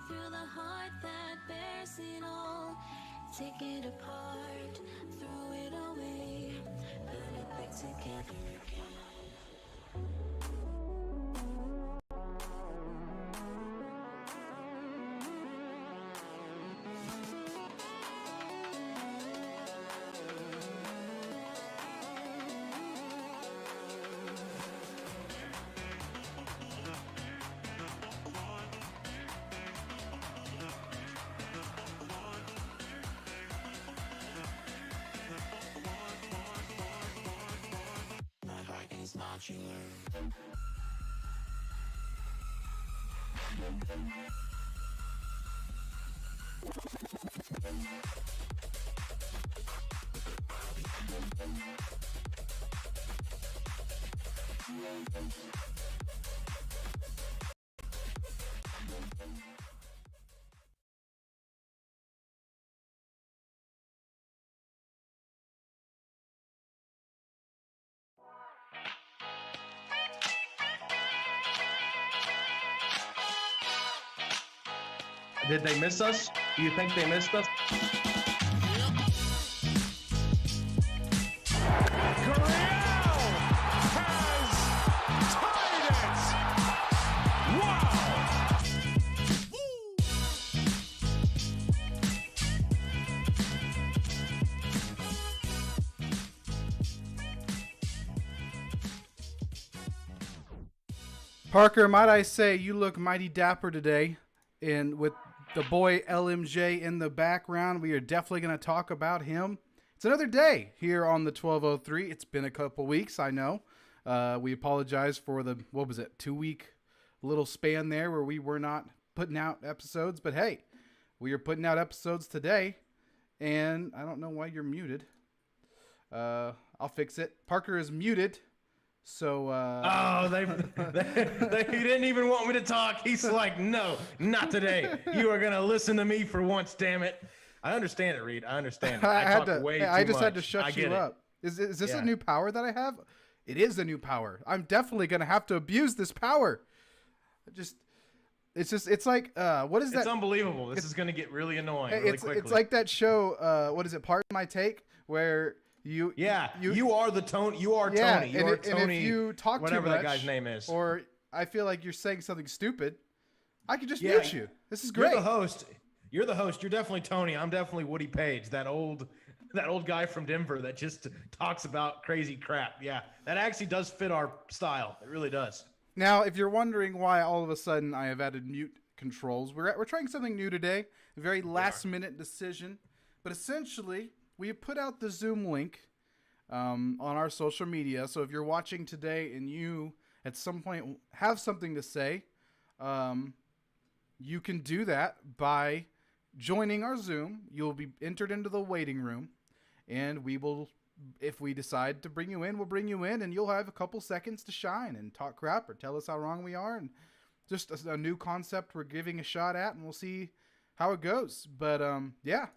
Through the heart that bears it all, take it apart, throw it away, put it back together again. Did they miss us? Do you think they missed us? Parker, might I say, you look mighty dapper today, and with the boy LMJ in the background, we are definitely going to talk about him. It's another day here on the 1203. It's been a couple weeks, I know. We apologize for the, 2-week little span there where we were not putting out episodes. But hey, we are putting out episodes today, and I don't know why you're muted. I'll fix it. Parker is muted. So, he didn't even want me to talk. He's like, no, not today. You are going to listen to me for once, damn it. I understand it, Reed. I understand it. I just had to shut you up. Is this a new power that I have? It is a new power. I'm definitely going to have to abuse this power. It's like, what is that? It's unbelievable. This is going to get really annoying really quickly. It's like that show, what is it, Pardon My Take, where you are the Tony. You are Tony. You are Tony. And if you talk whatever too much, that guy's name is, or I feel like you're saying something stupid, I could just mute you. This is great. You're the host. You're definitely Tony. I'm definitely Woody Page, that old guy from Denver that just talks about crazy crap. Yeah, that actually does fit our style. It really does. Now, if you're wondering why all of a sudden I have added mute controls, we're trying something new today. A very last minute decision, but essentially we have put out the Zoom link on our social media. So if you're watching today and you at some point have something to say, you can do that by joining our Zoom. You'll be entered into the waiting room, and we will, if we decide to bring you in, we'll bring you in, and you'll have a couple seconds to shine and talk crap or tell us how wrong we are, and just a new concept we're giving a shot at, and we'll see how it goes. But yeah,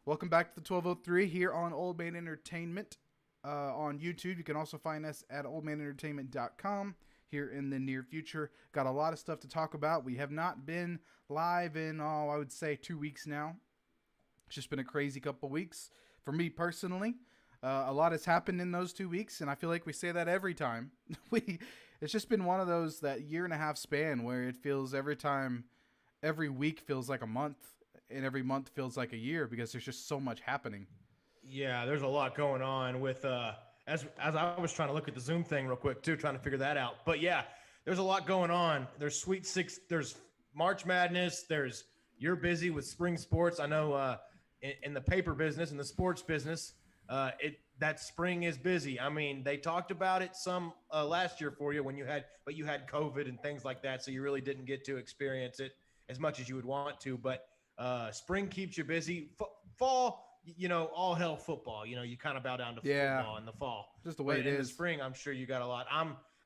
welcome back to the 1203 here on Old Man Entertainment on YouTube. You can also find us at oldmanentertainment.com. here in the near future. Got a lot of stuff to talk about. We have not been live in, I would say 2 weeks now. It's just been a crazy couple weeks for me personally. A lot has happened in those 2 weeks, and I feel like we say that every time. It's just been one of those, that 1.5 year span where it feels every week feels like a month, and every month feels like a year because there's just so much happening. Yeah, there's a lot going on with as I was trying to look at the Zoom thing real quick too, trying to figure that out. But yeah, there's a lot going on. There's Sweet Six, there's March Madness, you're busy with spring sports. I know in the paper business, in the sports business, that spring is busy. I mean, they talked about it some last year for you when you had COVID and things like that, so you really didn't get to experience it as much as you would want to. But spring keeps you busy. Fall, all hell football. You kind of bow down to football in the fall. Just the way it is. In the spring, I'm sure you got a lot.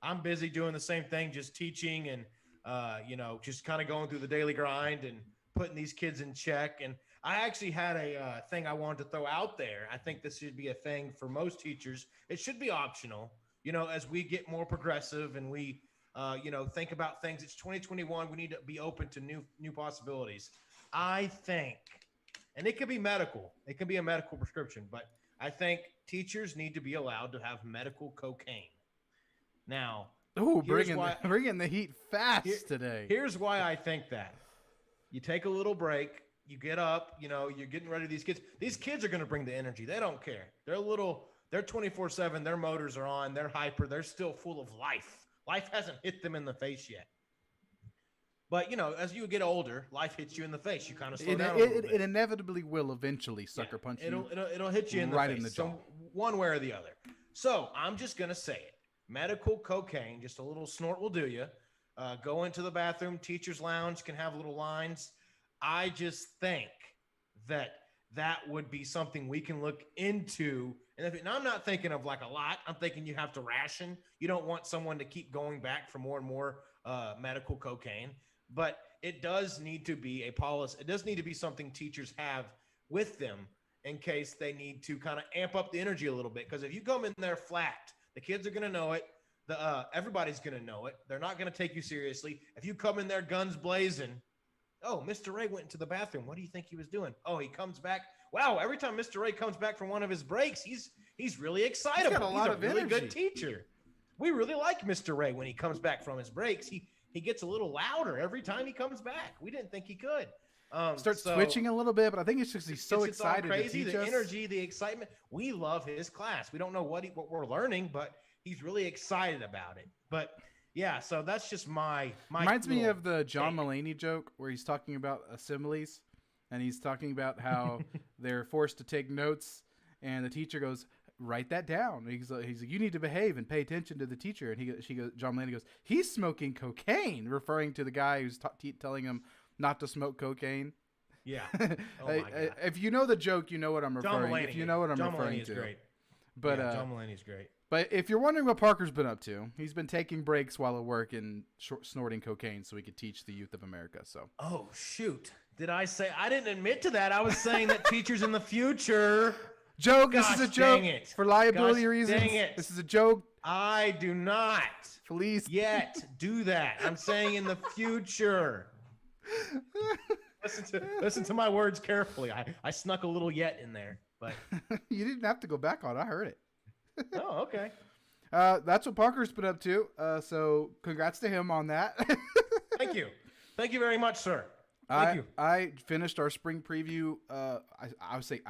I'm busy doing the same thing, just teaching and just kind of going through the daily grind and putting these kids in check. And I actually had a thing I wanted to throw out there. I think this should be a thing for most teachers. It should be optional, as we get more progressive and we, think about things. It's 2021. We need to be open to new possibilities. I think, and it could be medical. It can be a medical prescription, but I think teachers need to be allowed to have medical cocaine. Now, bringing the heat fast today. Here's why I think that. You take a little break. You get up, you're getting ready. These kids are going to bring the energy. They don't care. They're 24/7. Their motors are on. They're hyper. They're still full of life. Life hasn't hit them in the face yet. But, as you get older, life hits you in the face. You kind of slow down a little bit. It inevitably will eventually sucker punch you. It'll hit you in the right face. In the jaw. One way or the other. So I'm just going to say it. Medical cocaine, just a little snort will do you. Go into the bathroom. Teacher's lounge can have little lines. I just think that would be something we can look into. And I'm not thinking of like a lot. I'm thinking you have to ration. You don't want someone to keep going back for more and more medical cocaine. But it does need to be a policy. It does need to be something teachers have with them in case they need to kind of amp up the energy a little bit. Because if you come in there flat, the kids are going to know it. Everybody's going to know it. They're not going to take you seriously. If you come in there guns blazing, oh, Mr. Ray went into the bathroom. What do you think he was doing? Oh, he comes back. Wow, every time Mr. Ray comes back from one of his breaks, he's really excited. He's got a lot of really energy. Good teacher. We really like Mr. Ray when he comes back from his breaks. He gets a little louder every time he comes back. We didn't think he could. Starts twitching a little bit, but I think it's just he's so excited to teach the us. Energy, the excitement. We love his class. We don't know what we're learning, but he's really excited about it. But yeah, so that's just my reminds me of the John Mulaney joke where he's talking about assemblies, and he's talking about how they're forced to take notes, and the teacher goes, "Write that down." And he's like, "You need to behave and pay attention to the teacher." And John Mulaney goes, "He's smoking cocaine," referring to the guy who's telling him not to smoke cocaine. Yeah. Oh my God. If you know the joke, you know what I'm referring. If you know what I'm John referring Mulaney to. is great. But John Mulaney's great. But if you're wondering what Parker's been up to, he's been taking breaks while at work and snorting cocaine so he could teach the youth of America. So. Oh shoot! Did I say I didn't admit to that? I was saying that teachers in the future. Joke. Gosh, this is a joke. dang it. For liability reasons. Dang it. This is a joke. I do not. Please. Yet do that. I'm saying in the future. Listen to my words carefully. I snuck a little yet in there, but you didn't have to go back on it. I heard it. Oh, okay. That's what Parker's been up to. So congrats to him on that. Thank you. Thank you very much, sir. Thank you. I finished our spring preview. I would say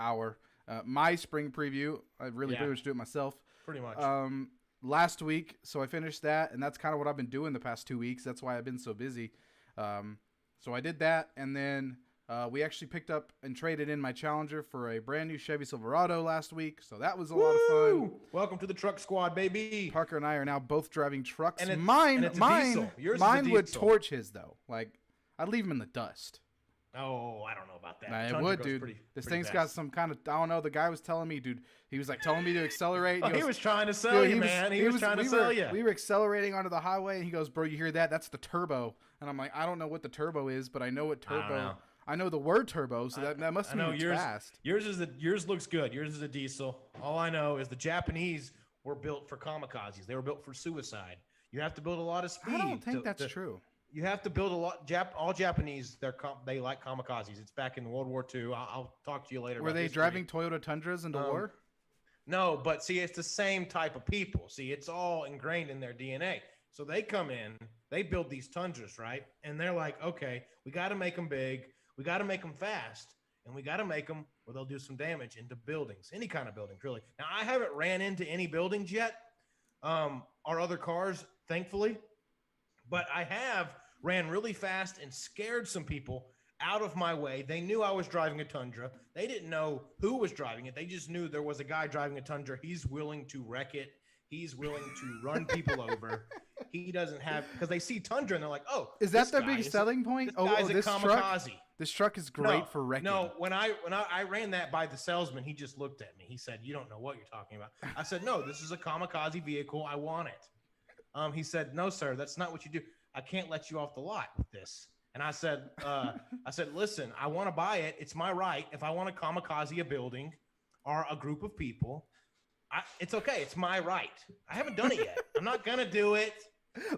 my spring preview. I really pretty much do it myself. Pretty much. Last week. So I finished that, and that's kind of what I've been doing the past 2 weeks. That's why I've been so busy. So I did that, and then we actually picked up and traded in my Challenger for a brand new Chevy Silverado last week. So that was a lot of fun. Welcome to the truck squad, baby. Parker and I are now both driving trucks. And mine would diesel. torch his though. Like I'd leave him in the dust. Oh, I don't know about that. Nah, it would, dude. This thing's got some kind of, I don't know. The guy was telling me, dude, he was like telling me to accelerate. He was trying to sell you, man. He was trying to sell you. We were accelerating onto the highway, and he goes, "Bro, you hear that? That's the turbo." And I'm like, I don't know what the turbo is, but I know what turbo. I know the word turbo, so that must mean it's fast. Yours looks good. Yours is a diesel. All I know is the Japanese were built for kamikazes. They were built for suicide. You have to build a lot of speed. I don't think that's true. You have to build a lot. All Japanese, they like kamikazes. It's back in World War II. I'll talk to you later. Were they driving Toyota Tundras into war? No, but see, it's the same type of people. See, it's all ingrained in their DNA. So they come in, they build these tundras, right? And they're like, okay, we got to make them big, we got to make them fast, and we got to make them where they'll do some damage into buildings, any kind of buildings, really. Now, I haven't ran into any buildings yet, or other cars, thankfully, but I have ran really fast and scared some people out of my way. They knew I was driving a Tundra. They didn't know who was driving it. They just knew there was a guy driving a Tundra. He's willing to wreck it. He's willing to run people over. He doesn't have, because they see Tundra and they're like, oh, is that their big selling point? This truck. This truck is great for wrecking. No, when I ran that by the salesman, he just looked at me. He said, "You don't know what you're talking about." I said, "No, this is a kamikaze vehicle. I want it." He said, "No, sir, that's not what you do. I can't let you off the lot with this." And I said, "Listen, I want to buy it. It's my right. If I want to kamikaze a building or a group of people, it's okay. It's my right. I haven't done it yet. I'm not gonna do it."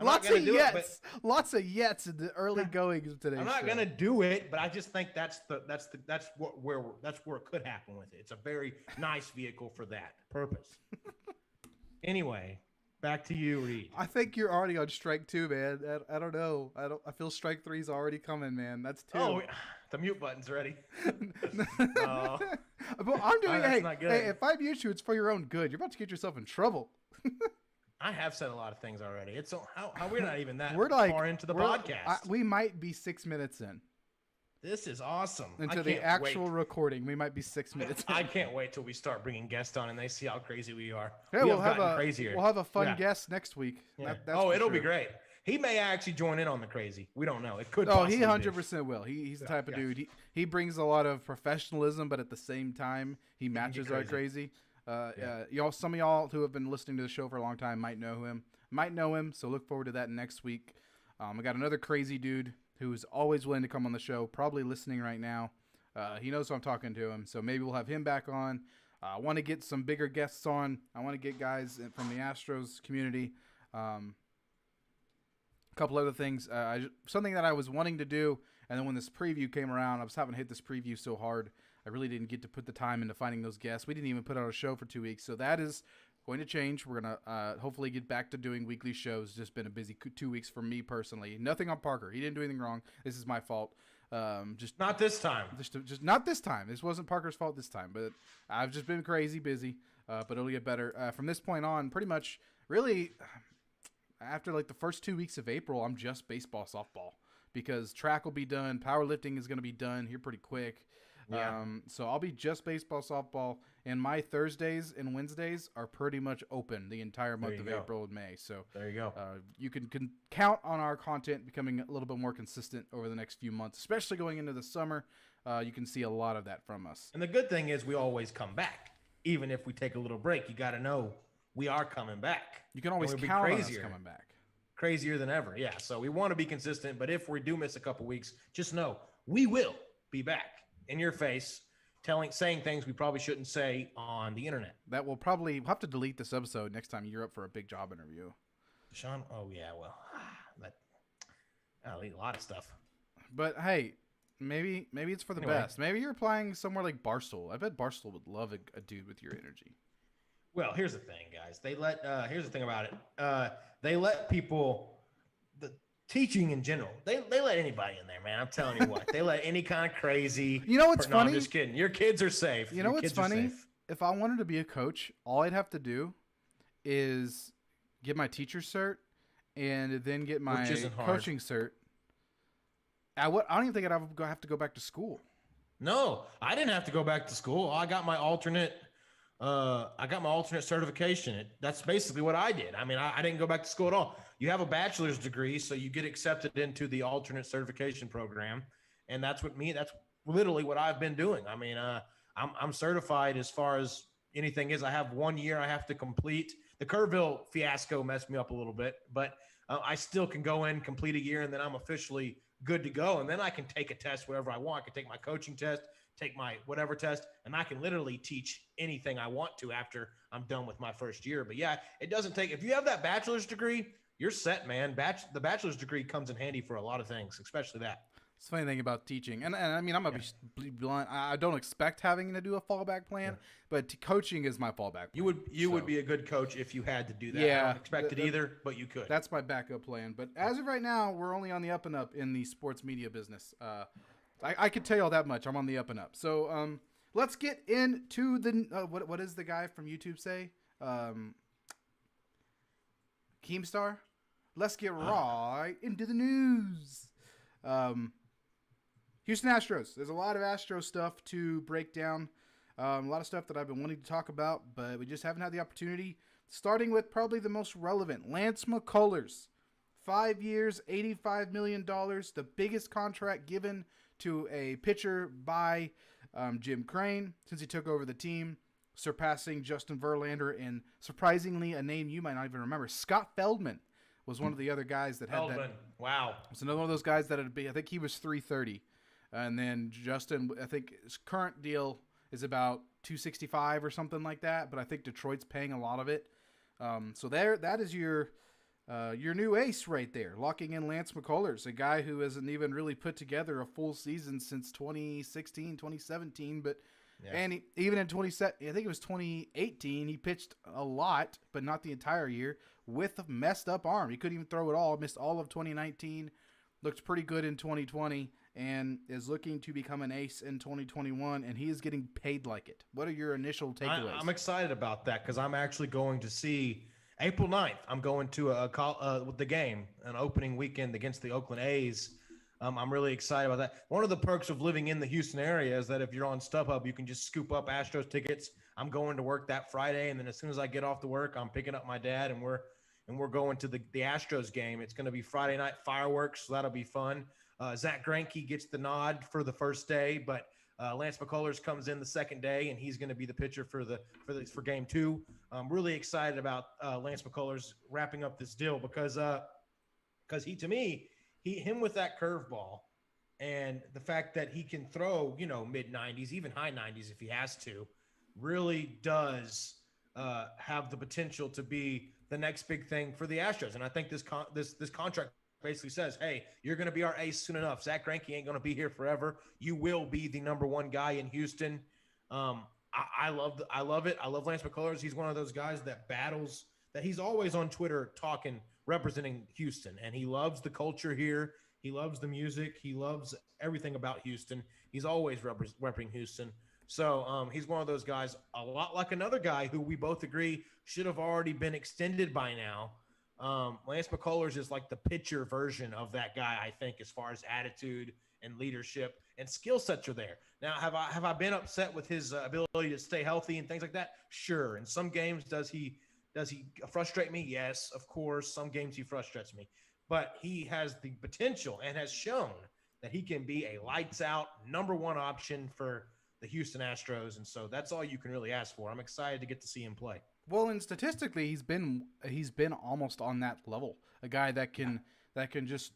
Lots of yets in the early goings of today. I'm not gonna do it, but I just think that's where it could happen with it. It's a very nice vehicle for that purpose. Anyway, back to you, Reed. I think you're already on strike 2, man. I don't know. I feel strike 3 is already coming, man. That's 2. Oh, the mute button's ready. But I'm doing. Hey, if I mute you, it's for your own good. You're about to get yourself in trouble. I have said a lot of things already. It's how we're not even that far into the podcast. We might be 6 minutes in. This is awesome. Into the actual recording, we might be 6 minutes in. I can't wait till we start bringing guests on and they see how crazy we are. Yeah, we'll have a fun guest next week. Yeah. It'll be great. He may actually join in on the crazy. We don't know. It could. Oh, he 100% will. He's the type of dude. He brings a lot of professionalism, but at the same time, he matches our crazy. Some of y'all who have been listening to the show for a long time might know him. So look forward to that next week. I got another crazy dude who's always willing to come on the show, probably listening right now. He knows I'm talking to him, so maybe we'll have him back on. I want to get some bigger guests on. I want to get guys from the Astros community. A couple other things. Something that I was wanting to do, and then when this preview came around, I was having to hit this preview so hard. I really didn't get to put the time into finding those guests. We didn't even put out a show for 2 weeks, so that is going to change. We're going to hopefully get back to doing weekly shows. It's just been a busy 2 weeks for me personally. Nothing on Parker. He didn't do anything wrong. This is my fault. Just not this time. Just not this time. This wasn't Parker's fault this time, but I've just been crazy busy, but it'll get better. From this point on, pretty much, really, after like the first 2 weeks of April, I'm just baseball, softball, because track will be done. Powerlifting is going to be done here pretty quick. Yeah. So I'll be just baseball, softball, and my Thursdays and Wednesdays are pretty much open the entire month of April and May. So there you go. You can count on our content becoming a little bit more consistent over the next few months, especially going into the summer. You can see a lot of that from us. And the good thing is we always come back. Even if we take a little break, you got to know we are coming back. You can always count on us coming back. Crazier than ever. Yeah. So we want to be consistent, but if we do miss a couple weeks, just know we will be back. In your face, saying things we probably shouldn't say on the internet. That we'll have to delete this episode next time you're up for a big job interview. DeShaun, oh yeah, well, I'll delete a lot of stuff. But hey, maybe it's for the best. Maybe you're applying somewhere like Barstool. I bet Barstool would love a dude with your energy. Well, here's the thing, guys. Here's the thing about it. They let people. Teaching in general, they let anybody in there, man. I'm telling you what, they let any kind of crazy. You know what's funny? I'm just kidding. Your kids are safe. You know what's funny? If I wanted to be a coach, all I'd have to do is get my teacher cert and then get my coaching cert. I don't even think I'd have to go back to school. No, I didn't have to go back to school. I got my alternate certification. That's basically what I did. I mean, I didn't go back to school at all. You have a bachelor's degree, so you get accepted into the alternate certification program. And that's literally what I've been doing. I mean, I'm certified as far as anything is. I have 1 year I have to complete. The Kerrville fiasco messed me up a little bit, but I still can go in, complete a year, and then I'm officially good to go. And then I can take a test, whatever I want. I can take my coaching test, take my whatever test, and I can literally teach anything I want to after I'm done with my first year. But yeah, it doesn't take, if you have that bachelor's degree, you're set, man. The bachelor's degree comes in handy for a lot of things, especially that. It's the funny thing about teaching, and I mean, I'm gonna be blunt. I don't expect having to do a fallback plan, but coaching is my fallback plan. You would be a good coach if you had to do that. Yeah, I don't expect it either, but you could. That's my backup plan. But as of right now, we're only on the up and up in the sports media business. I could tell you all that much. I'm on the up and up. So let's get into the what does the guy from YouTube say? Keemstar. Let's get right into the news. Houston Astros. There's a lot of Astros stuff to break down. A lot of stuff that I've been wanting to talk about, but we just haven't had the opportunity. Starting with probably the most relevant, Lance McCullers. 5 years, $85 million, the biggest contract given to a pitcher by Jim Crane since he took over the team, surpassing Justin Verlander and surprisingly a name you might not even remember. Scott Feldman was one of the other guys that had that. Wow. It's another one of those guys that would be, I think he was 330. And then Justin, I think his current deal is about 265 or something like that, but I think Detroit's paying a lot of it. So that is your new ace right there, locking in Lance McCullers, a guy who hasn't even really put together a full season since 2016, 2017, but and even in I think it was 2018, he pitched a lot, but not the entire year, with a messed up arm. He couldn't even throw it all, missed all of 2019, looked pretty good in 2020, and is looking to become an ace in 2021, and he is getting paid like it. What are your initial takeaways? I'm excited about that because I'm actually going to see April 9th. I'm going to the game, an opening weekend against the Oakland A's. I'm really excited about that. One of the perks of living in the Houston area is that if you're on StubHub, you can just scoop up Astros tickets. I'm going to work that Friday, and then as soon as I get off to work, I'm picking up my dad, and we're going to the Astros game. It's going to be Friday night fireworks, so that'll be fun. Zach Greinke gets the nod for the first day, but Lance McCullers comes in the second day, and he's going to be the pitcher for game 2. I'm really excited about Lance McCullers wrapping up this deal because he, to me, him with that curveball and the fact that he can throw, mid 90s, even high 90s if he has to, really does have the potential to be the next big thing for the Astros. And I think this contract basically says, hey, you're going to be our ace soon enough. Zach Greinke ain't going to be here forever. You will be the number one guy in Houston. I love it. I love Lance McCullers. He's one of those guys that battles, that he's always on Twitter talking, representing Houston, and he loves the culture here. He loves the music. He loves everything about Houston. He's always repping Houston. So he's one of those guys, a lot like another guy who we both agree should have already been extended by now. Lance McCullers is like the pitcher version of that guy, I think, as far as attitude and leadership and skill sets are there. Now, have I been upset with his ability to stay healthy and things like that? Sure. In some games, does he frustrate me? Yes, of course. Some games he frustrates me. But he has the potential and has shown that he can be a lights-out number one option for the Houston Astros. And so that's all you can really ask for. I'm excited to get to see him play. Well, and statistically, he's been almost on that level. A guy that can just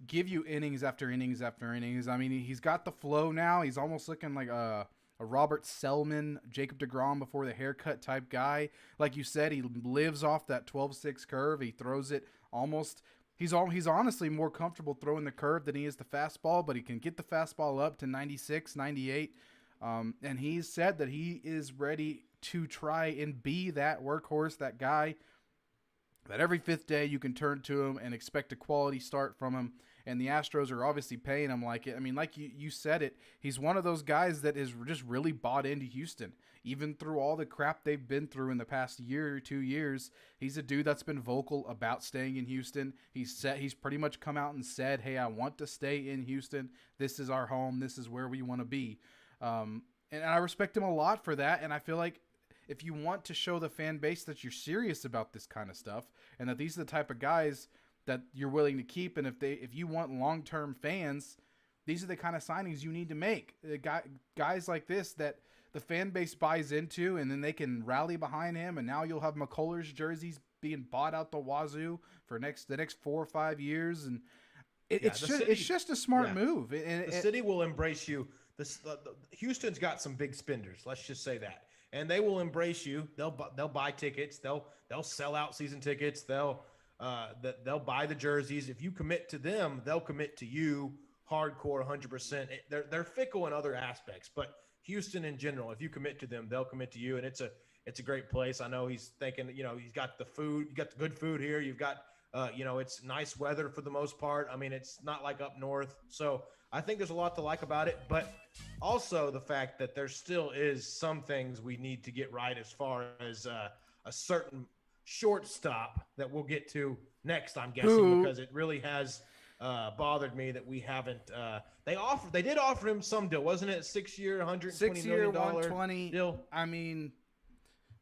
give you innings after innings after innings. I mean, he's got the flow now. He's almost looking like a Robert Selman, Jacob deGrom before the haircut type guy. Like you said, he lives off that 12-6 curve. He throws it almost. He's honestly more comfortable throwing the curve than he is the fastball, but he can get the fastball up to 96, 98. And he's said that he is ready to try and be that workhorse, that guy that every fifth day you can turn to him and expect a quality start from him. And the Astros are obviously paying him like it. I mean, like you said it, he's one of those guys that is just really bought into Houston. Even through all the crap they've been through in the past year or 2 years, he's a dude that's been vocal about staying in Houston. He's pretty much come out and said, hey, I want to stay in Houston. This is our home. This is where we want to be. And I respect him a lot for that. And I feel like if you want to show the fan base that you're serious about this kind of stuff and that these are the type of guys that you're willing to keep, and if you want long-term fans, these are the kind of signings you need to make. Guys like this that the fan base buys into, and then they can rally behind him, and now you'll have McCullers jerseys being bought out the wazoo for the next 4 or 5 years, and it's just a smart move. The city will embrace you. Houston's got some big spenders. Let's just say that. And they will embrace you. They'll buy tickets. They'll sell out season tickets. They'll buy the jerseys. If you commit to them, they'll commit to you hardcore 100%. They're fickle in other aspects, but Houston in general, if you commit to them, they'll commit to you, and it's a great place. I know he's thinking, he's got the food, you got the good food here. You've got, it's nice weather for the most part. I mean, it's not like up north. So I think there's a lot to like about it, but also the fact that there still is some things we need to get right as far as a certain shortstop that we'll get to next, I'm guessing, because it really has bothered me that we haven't. They did offer him some deal, wasn't it? A 6-year, $120 million 120 deal. I mean,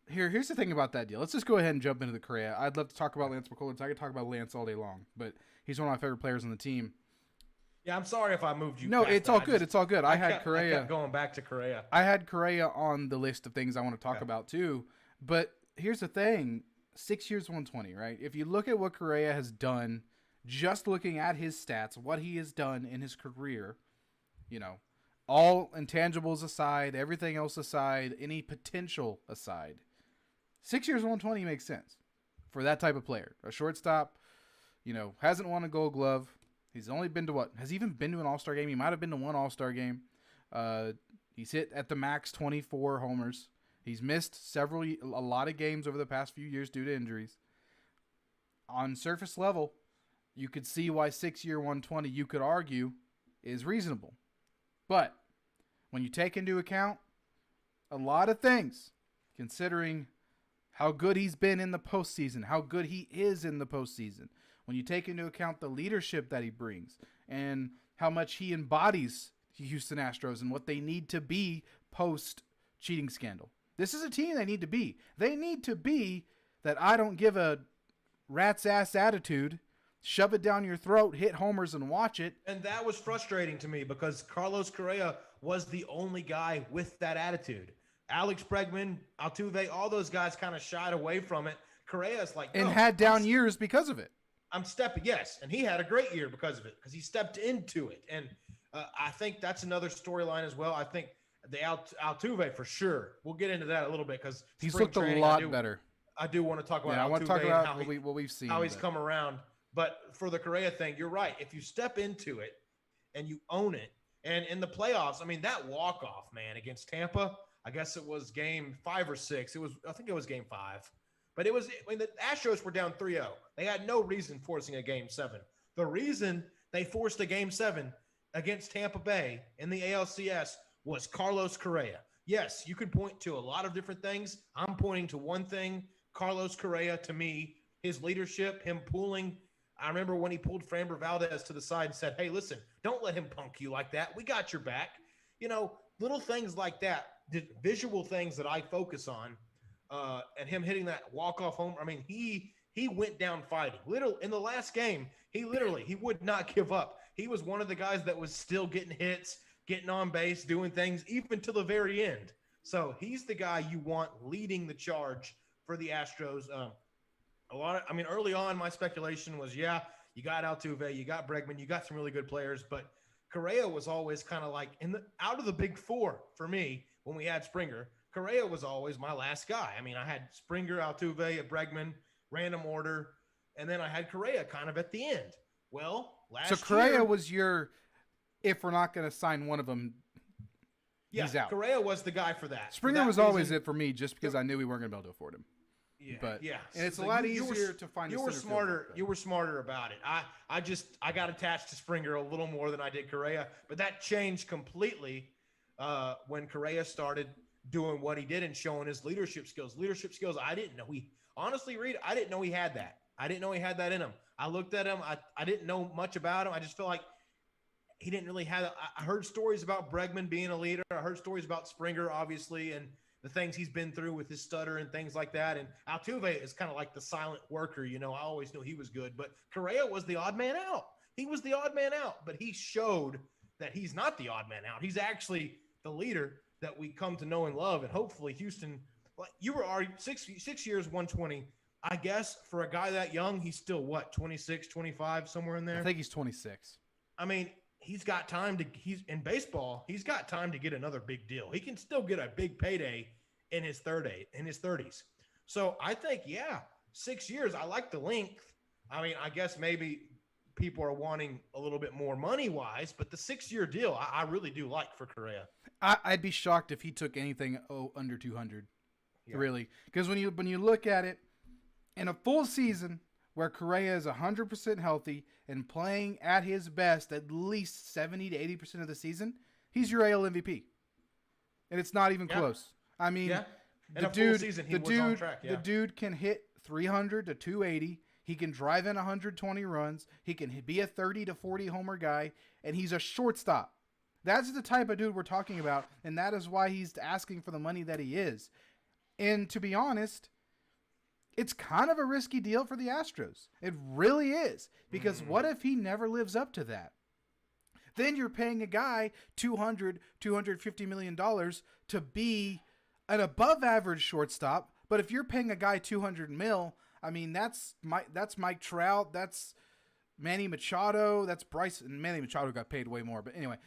here's the thing about that deal. Let's just go ahead and jump into the Correa. I'd love to talk about Lance McCullers. I could talk about Lance all day long, but he's one of my favorite players on the team. Yeah, I'm sorry if I moved you. No, it's all good. It's all good. I had Correa. I kept going back to Correa. I had Correa on the list of things I want to talk about too. But here's the thing: 6 years, 120. Right? If you look at what Correa has done, just looking at his stats, what he has done in his career, all intangibles aside, everything else aside, any potential aside, 6 years, 120 makes sense for that type of player. A shortstop, hasn't won a Gold Glove. He's only been to has he even been to an All-Star game? He might have been to one All-Star game. He's hit at the max 24 homers. He's missed a lot of games over the past few years due to injuries. On surface level, you could see why 6 year 120, you could argue, is reasonable. But when you take into account a lot of things, considering how good he's been in the postseason, how good he is in the postseason, when you take into account the leadership that he brings and how much he embodies the Houston Astros and what they need to be post-cheating scandal. This is a team they need to be. They need to be that I don't give a rat's ass attitude, shove it down your throat, hit homers, and watch it. And that was frustrating to me because Carlos Correa was the only guy with that attitude. Alex Bregman, Altuve, all those guys kind of shied away from it. Correa's like, and had down years because of it. I'm stepping, yes, and he had a great year because of it, because he stepped into it. And I think that's another storyline as well. I think the Altuve for sure. We'll get into that a little bit because he's looked a lot better. I do want to talk about Altuve. I want to talk about what we've seen. How he's come around. But for the Correa thing, you're right. If you step into it and you own it, and in the playoffs, I mean, that walk-off, man, against Tampa, I guess it was game 5 or 6. I think it was game 5. But the Astros were down 3-0. They had no reason forcing a game 7. The reason they forced a game 7 against Tampa Bay in the ALCS was Carlos Correa. Yes, you could point to a lot of different things. I'm pointing to one thing. Carlos Correa, to me, his leadership, him pulling. I remember when he pulled Framber Valdez to the side and said, hey, listen, don't let him punk you like that. We got your back. Little things like that, visual things that I focus on. And him hitting that walk-off home. I mean, he went down fighting. Literally, in the last game, he would not give up. He was one of the guys that was still getting hits, getting on base, doing things, even to the very end. So he's the guy you want leading the charge for the Astros. Early on, my speculation was, you got Altuve, you got Bregman, you got some really good players, but Correa was always kind of like out of the big four for me when we had Springer. Correa was always my last guy. I mean, I had Springer, Altuve, Bregman, random order, and then I had Correa kind of at the end. Well, so Correa was your, if we're not going to sign one of them, he's out. Correa was the guy for that. Springer was always it for me, just because I knew we weren't going to be able to afford him. And it's a lot easier to find. You were smarter. You were smarter about it. I got attached to Springer a little more than I did Correa, but that changed completely when Correa started doing what he did and showing his leadership skills. I didn't know honestly, Reed, I didn't know he had that. I didn't know he had that in him. I looked at him. I didn't know much about him. I just felt like he didn't really have. I heard stories about Bregman being a leader. I heard stories about Springer, obviously, and the things he's been through with his stutter and things like that. And Altuve is kind of like the silent worker. I always knew he was good, but Correa was the odd man out. He was the odd man out, but he showed that he's not the odd man out. He's actually the leader that we come to know and love. And hopefully Houston, like you were arguing, 6 years, 120, I guess for a guy that young, he's still 26, 25, somewhere in there. I think he's 26. I mean, he's got time he's in baseball. He's got time to get another big deal. He can still get a big payday in his 30s. So I think, 6 years. I like the length. I mean, I guess maybe people are wanting a little bit more money-wise, but the 6-year deal, I really do like for Correa. I'd be shocked if he took anything under 200, really. Because when you look at it, in a full season where Correa is 100% healthy and playing at his best at least 70 to 80% of the season, he's your AL MVP. And it's not even close. I mean, in a full season, he was on track. The dude can hit 300 to 280. He can drive in 120 runs. He can be a 30 to 40 homer guy, and he's a shortstop. That's the type of dude we're talking about, and that is why he's asking for the money that he is. And to be honest, it's kind of a risky deal for the Astros. It really is, because what if he never lives up to that? Then you're paying a guy $250 million to be an above-average shortstop. But if you're paying a guy $200 million, I mean, that's Mike Trout, that's Manny Machado, that's Bryce. And Manny Machado got paid way more, but anyway,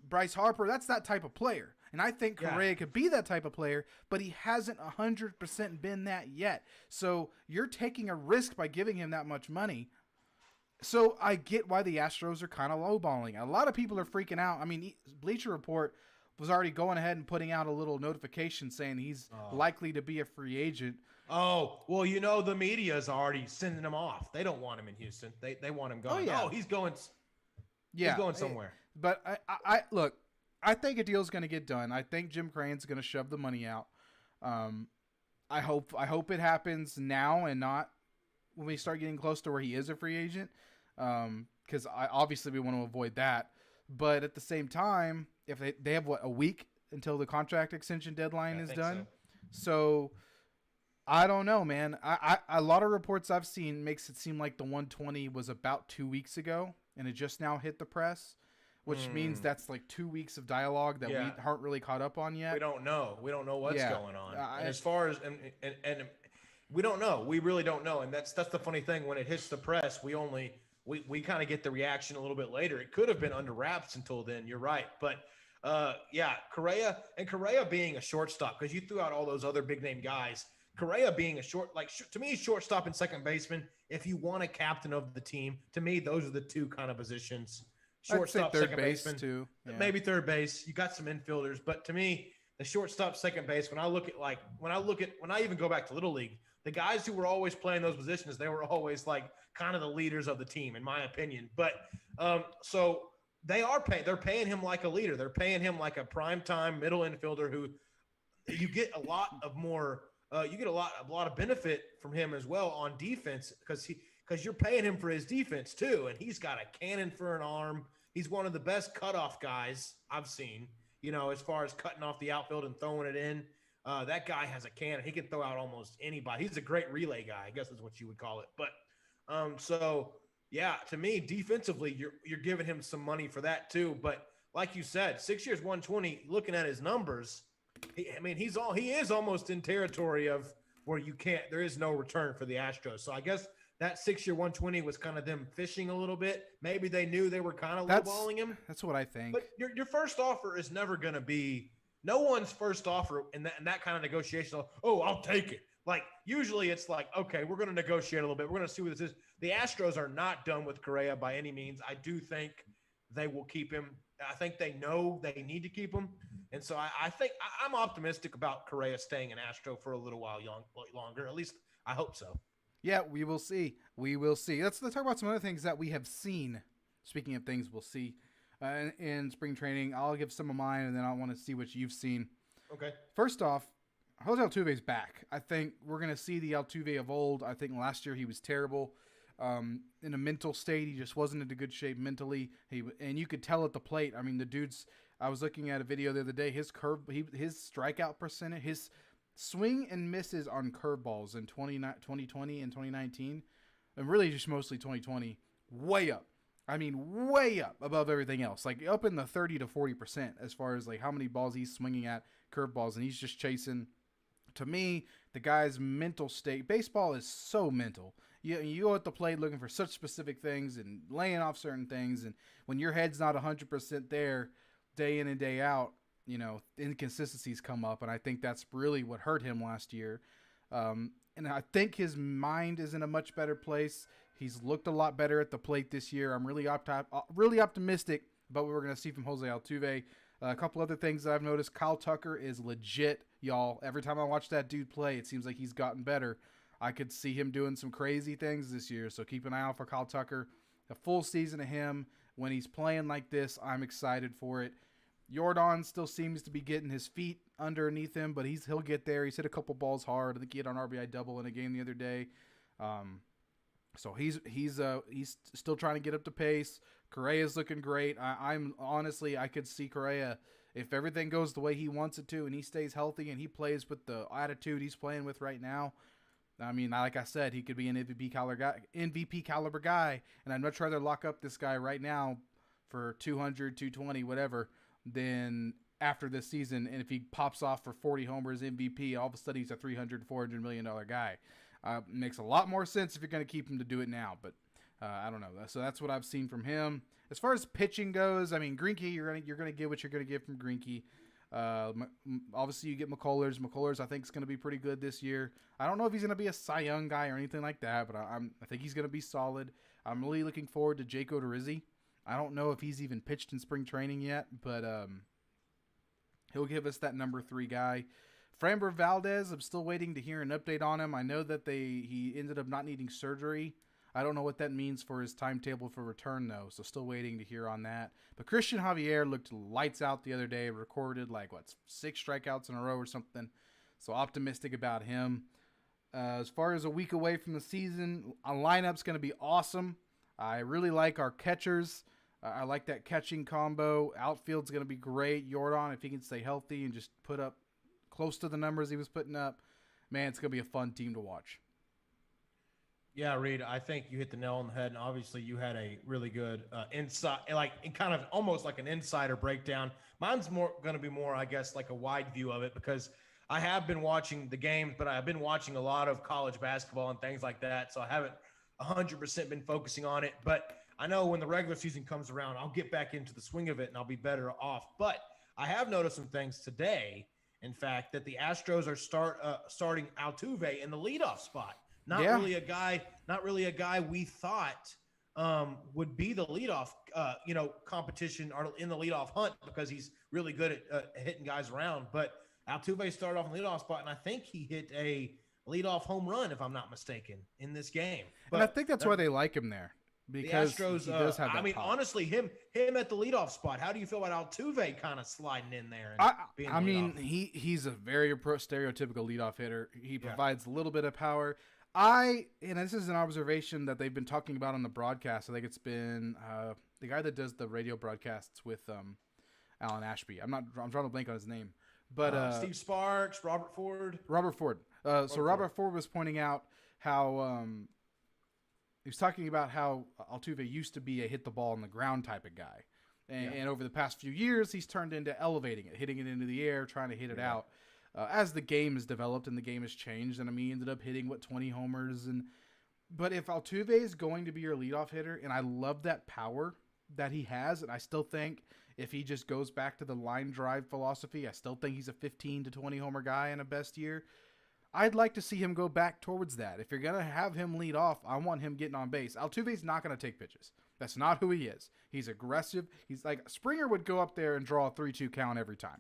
Bryce Harper, that's that type of player. And I think Correa could be that type of player, but he hasn't 100% been that yet. So you're taking a risk by giving him that much money. So I get why the Astros are kind of lowballing. A lot of people are freaking out. I mean, Bleacher Report was already going ahead and putting out a little notification saying he's likely to be a free agent. Oh, well, the media is already sending him off. They don't want him in Houston. They want him going. Oh, he's going. Yeah, he's going somewhere. But I look, I think a deal's going to get done. I think Jim Crane's going to shove the money out. I hope it happens now and not when we start getting close to where he is a free agent. Because obviously we want to avoid that. But at the same time, if they have a week until the contract extension deadline is done. So I don't know, man. I a lot of reports I've seen makes it seem like the 120 was about 2 weeks ago and it just now hit the press, which means that's like 2 weeks of dialogue that we aren't really caught up on yet. We don't know what's going on. And as far as and we don't know. We really don't know. And that's the funny thing. When it hits the press, we kind of get the reaction a little bit later. It could have been under wraps until then. You're right. But Correa being a shortstop, because you threw out all those other big name guys. Correa being to me, shortstop and second baseman, if you want a captain of the team, to me, those are the two kind of positions. Shortstop, third second base baseman, too. Yeah. Maybe third base. You got some infielders, but to me, the shortstop, second base, when I even go back to Little League, the guys who were always playing those positions, they were always like kind of the leaders of the team, in my opinion. But so they're paying him like a leader. They're paying him like a primetime middle infielder who you get a lot of more. You get a lot of benefit from him as well on defense because you're paying him for his defense too, and he's got a cannon for an arm. He's one of the best cutoff guys I've seen. As far as cutting off the outfield and throwing it in, that guy has a cannon. He can throw out almost anybody. He's a great relay guy, I guess is what you would call it. But to me, defensively, you're giving him some money for that too. But like you said, 6 years, 120. Looking at his numbers. He is almost in territory of where there is no return for the Astros. So I guess that 6 year 120 was kind of them fishing a little bit. Maybe they knew they were kind of lowballing him. That's what I think. But your first offer is never going to be no one's first offer in that kind of negotiation. Oh, I'll take it. Like usually it's like, okay, we're going to negotiate a little bit. We're going to see what this is. The Astros are not done with Correa by any means. I do think they will keep him. I think they know they need to keep him. And so I think I'm optimistic about Correa staying in Astro for a little while longer. At least I hope so. Yeah, we will see. Let's talk about some other things that we have seen. Speaking of things we'll see in spring training, I'll give some of mine, and then I want to see what you've seen. Okay. First off, Jose Altuve's back. I think we're going to see the Altuve of old. I think last year he was terrible. In a mental state, he just wasn't in a good shape mentally. And you could tell at the plate. I mean, the dude's. I was looking at a video the other day. His strikeout percentage, his swing and misses on curveballs in 2020 and 2019, and really just mostly 2020, way up. I mean, way up above everything else. Like up in the 30 to 40% as far as like how many balls he's swinging at, curveballs, and he's just chasing. To me, the guy's mental state. Baseball is so mental. You go at the plate looking for such specific things and laying off certain things, and when your head's not 100% there, day in and day out, inconsistencies come up, and I think that's really what hurt him last year. and I think his mind is in a much better place. He's looked a lot better at the plate this year. I'm really optimistic about what we're going to see from Jose Altuve. A couple other things that I've noticed. Kyle Tucker is legit, y'all. Every time I watch that dude play, it seems like he's gotten better. I could see him doing some crazy things this year, so keep an eye out for Kyle Tucker. A full season of him. When he's playing like this, I'm excited for it. Jordan still seems to be getting his feet underneath him, but he'll get there. He's hit a couple balls hard. I think he had an RBI double in a game the other day. So he's still trying to get up to pace. Correa's looking great. I'm honestly, I could see Correa, if everything goes the way he wants it to and he stays healthy and he plays with the attitude he's playing with right now. I mean, like I said, he could be an MVP caliber guy, and I'd much rather lock up this guy right now for 200, 220, whatever, than after this season. And if he pops off for 40 homers, MVP, all of a sudden he's a $300, $400 million guy. Makes a lot more sense if you're going to keep him to do it now, but I don't know. So that's what I've seen from him. As far as pitching goes, I mean, Greinke, you're gonna get what you're gonna get from Greinke. Obviously, you get McCullers. McCullers, I think, is going to be pretty good this year. I don't know if he's going to be a Cy Young guy or anything like that, but I think he's going to be solid. I'm really looking forward to Jake Odorizzi. I don't know if he's even pitched in spring training yet, but he'll give us that number 3 guy. Framber Valdez, I'm still waiting to hear an update on him. I know that he ended up not needing surgery. I don't know what that means for his timetable for return, though, so still waiting to hear on that. But Christian Javier looked lights out the other day, recorded 6 strikeouts in a row or something, so optimistic about him. As far as a week away from the season, our lineup's going to be awesome. I really like our catchers. I like that catching combo. Outfield's going to be great. Jordan, if he can stay healthy and just put up close to the numbers he was putting up, man, it's going to be a fun team to watch. Yeah, Reed, I think you hit the nail on the head, and obviously you had a really good insight, kind of almost like an insider breakdown. Mine's going to be more, I guess, like a wide view of it, because I have been watching the games, but I've been watching a lot of college basketball and things like that, so I haven't 100% been focusing on it. But I know when the regular season comes around, I'll get back into the swing of it, and I'll be better off. But I have noticed some things today, in fact, that the Astros are starting Altuve in the leadoff spot. Not really a guy we thought would be the leadoff, competition or in the leadoff hunt, because he's really good at hitting guys around. But Altuve started off in the leadoff spot, and I think he hit a leadoff home run, if I'm not mistaken, in this game. But and I think that's why they like him there, because the Astros, he does have that pop. Honestly, him at the leadoff spot. How do you feel about Altuve kind of sliding in there? And he's a very stereotypical leadoff hitter. He provides a little bit of power. And this is an observation that they've been talking about on the broadcast. I think it's been the guy that does the radio broadcasts with Alan Ashby. I'm drawing a blank on his name, but Steve Sparks, Robert Ford. Robert Ford was pointing out how he was talking about how Altuve used to be a hit the ball on the ground type of guy, and over the past few years he's turned into elevating it, hitting it into the air, trying to hit it out. As the game has developed and the game has changed, and he ended up hitting 20 homers. But if Altuve is going to be your leadoff hitter, and I love that power that he has, and I still think if he just goes back to the line drive philosophy, I still think he's a 15 to 20 homer guy in a best year. I'd like to see him go back towards that. If you're going to have him lead off, I want him getting on base. Altuve's not going to take pitches. That's not who he is. He's aggressive. He's like Springer would go up there and draw a 3-2 count every time.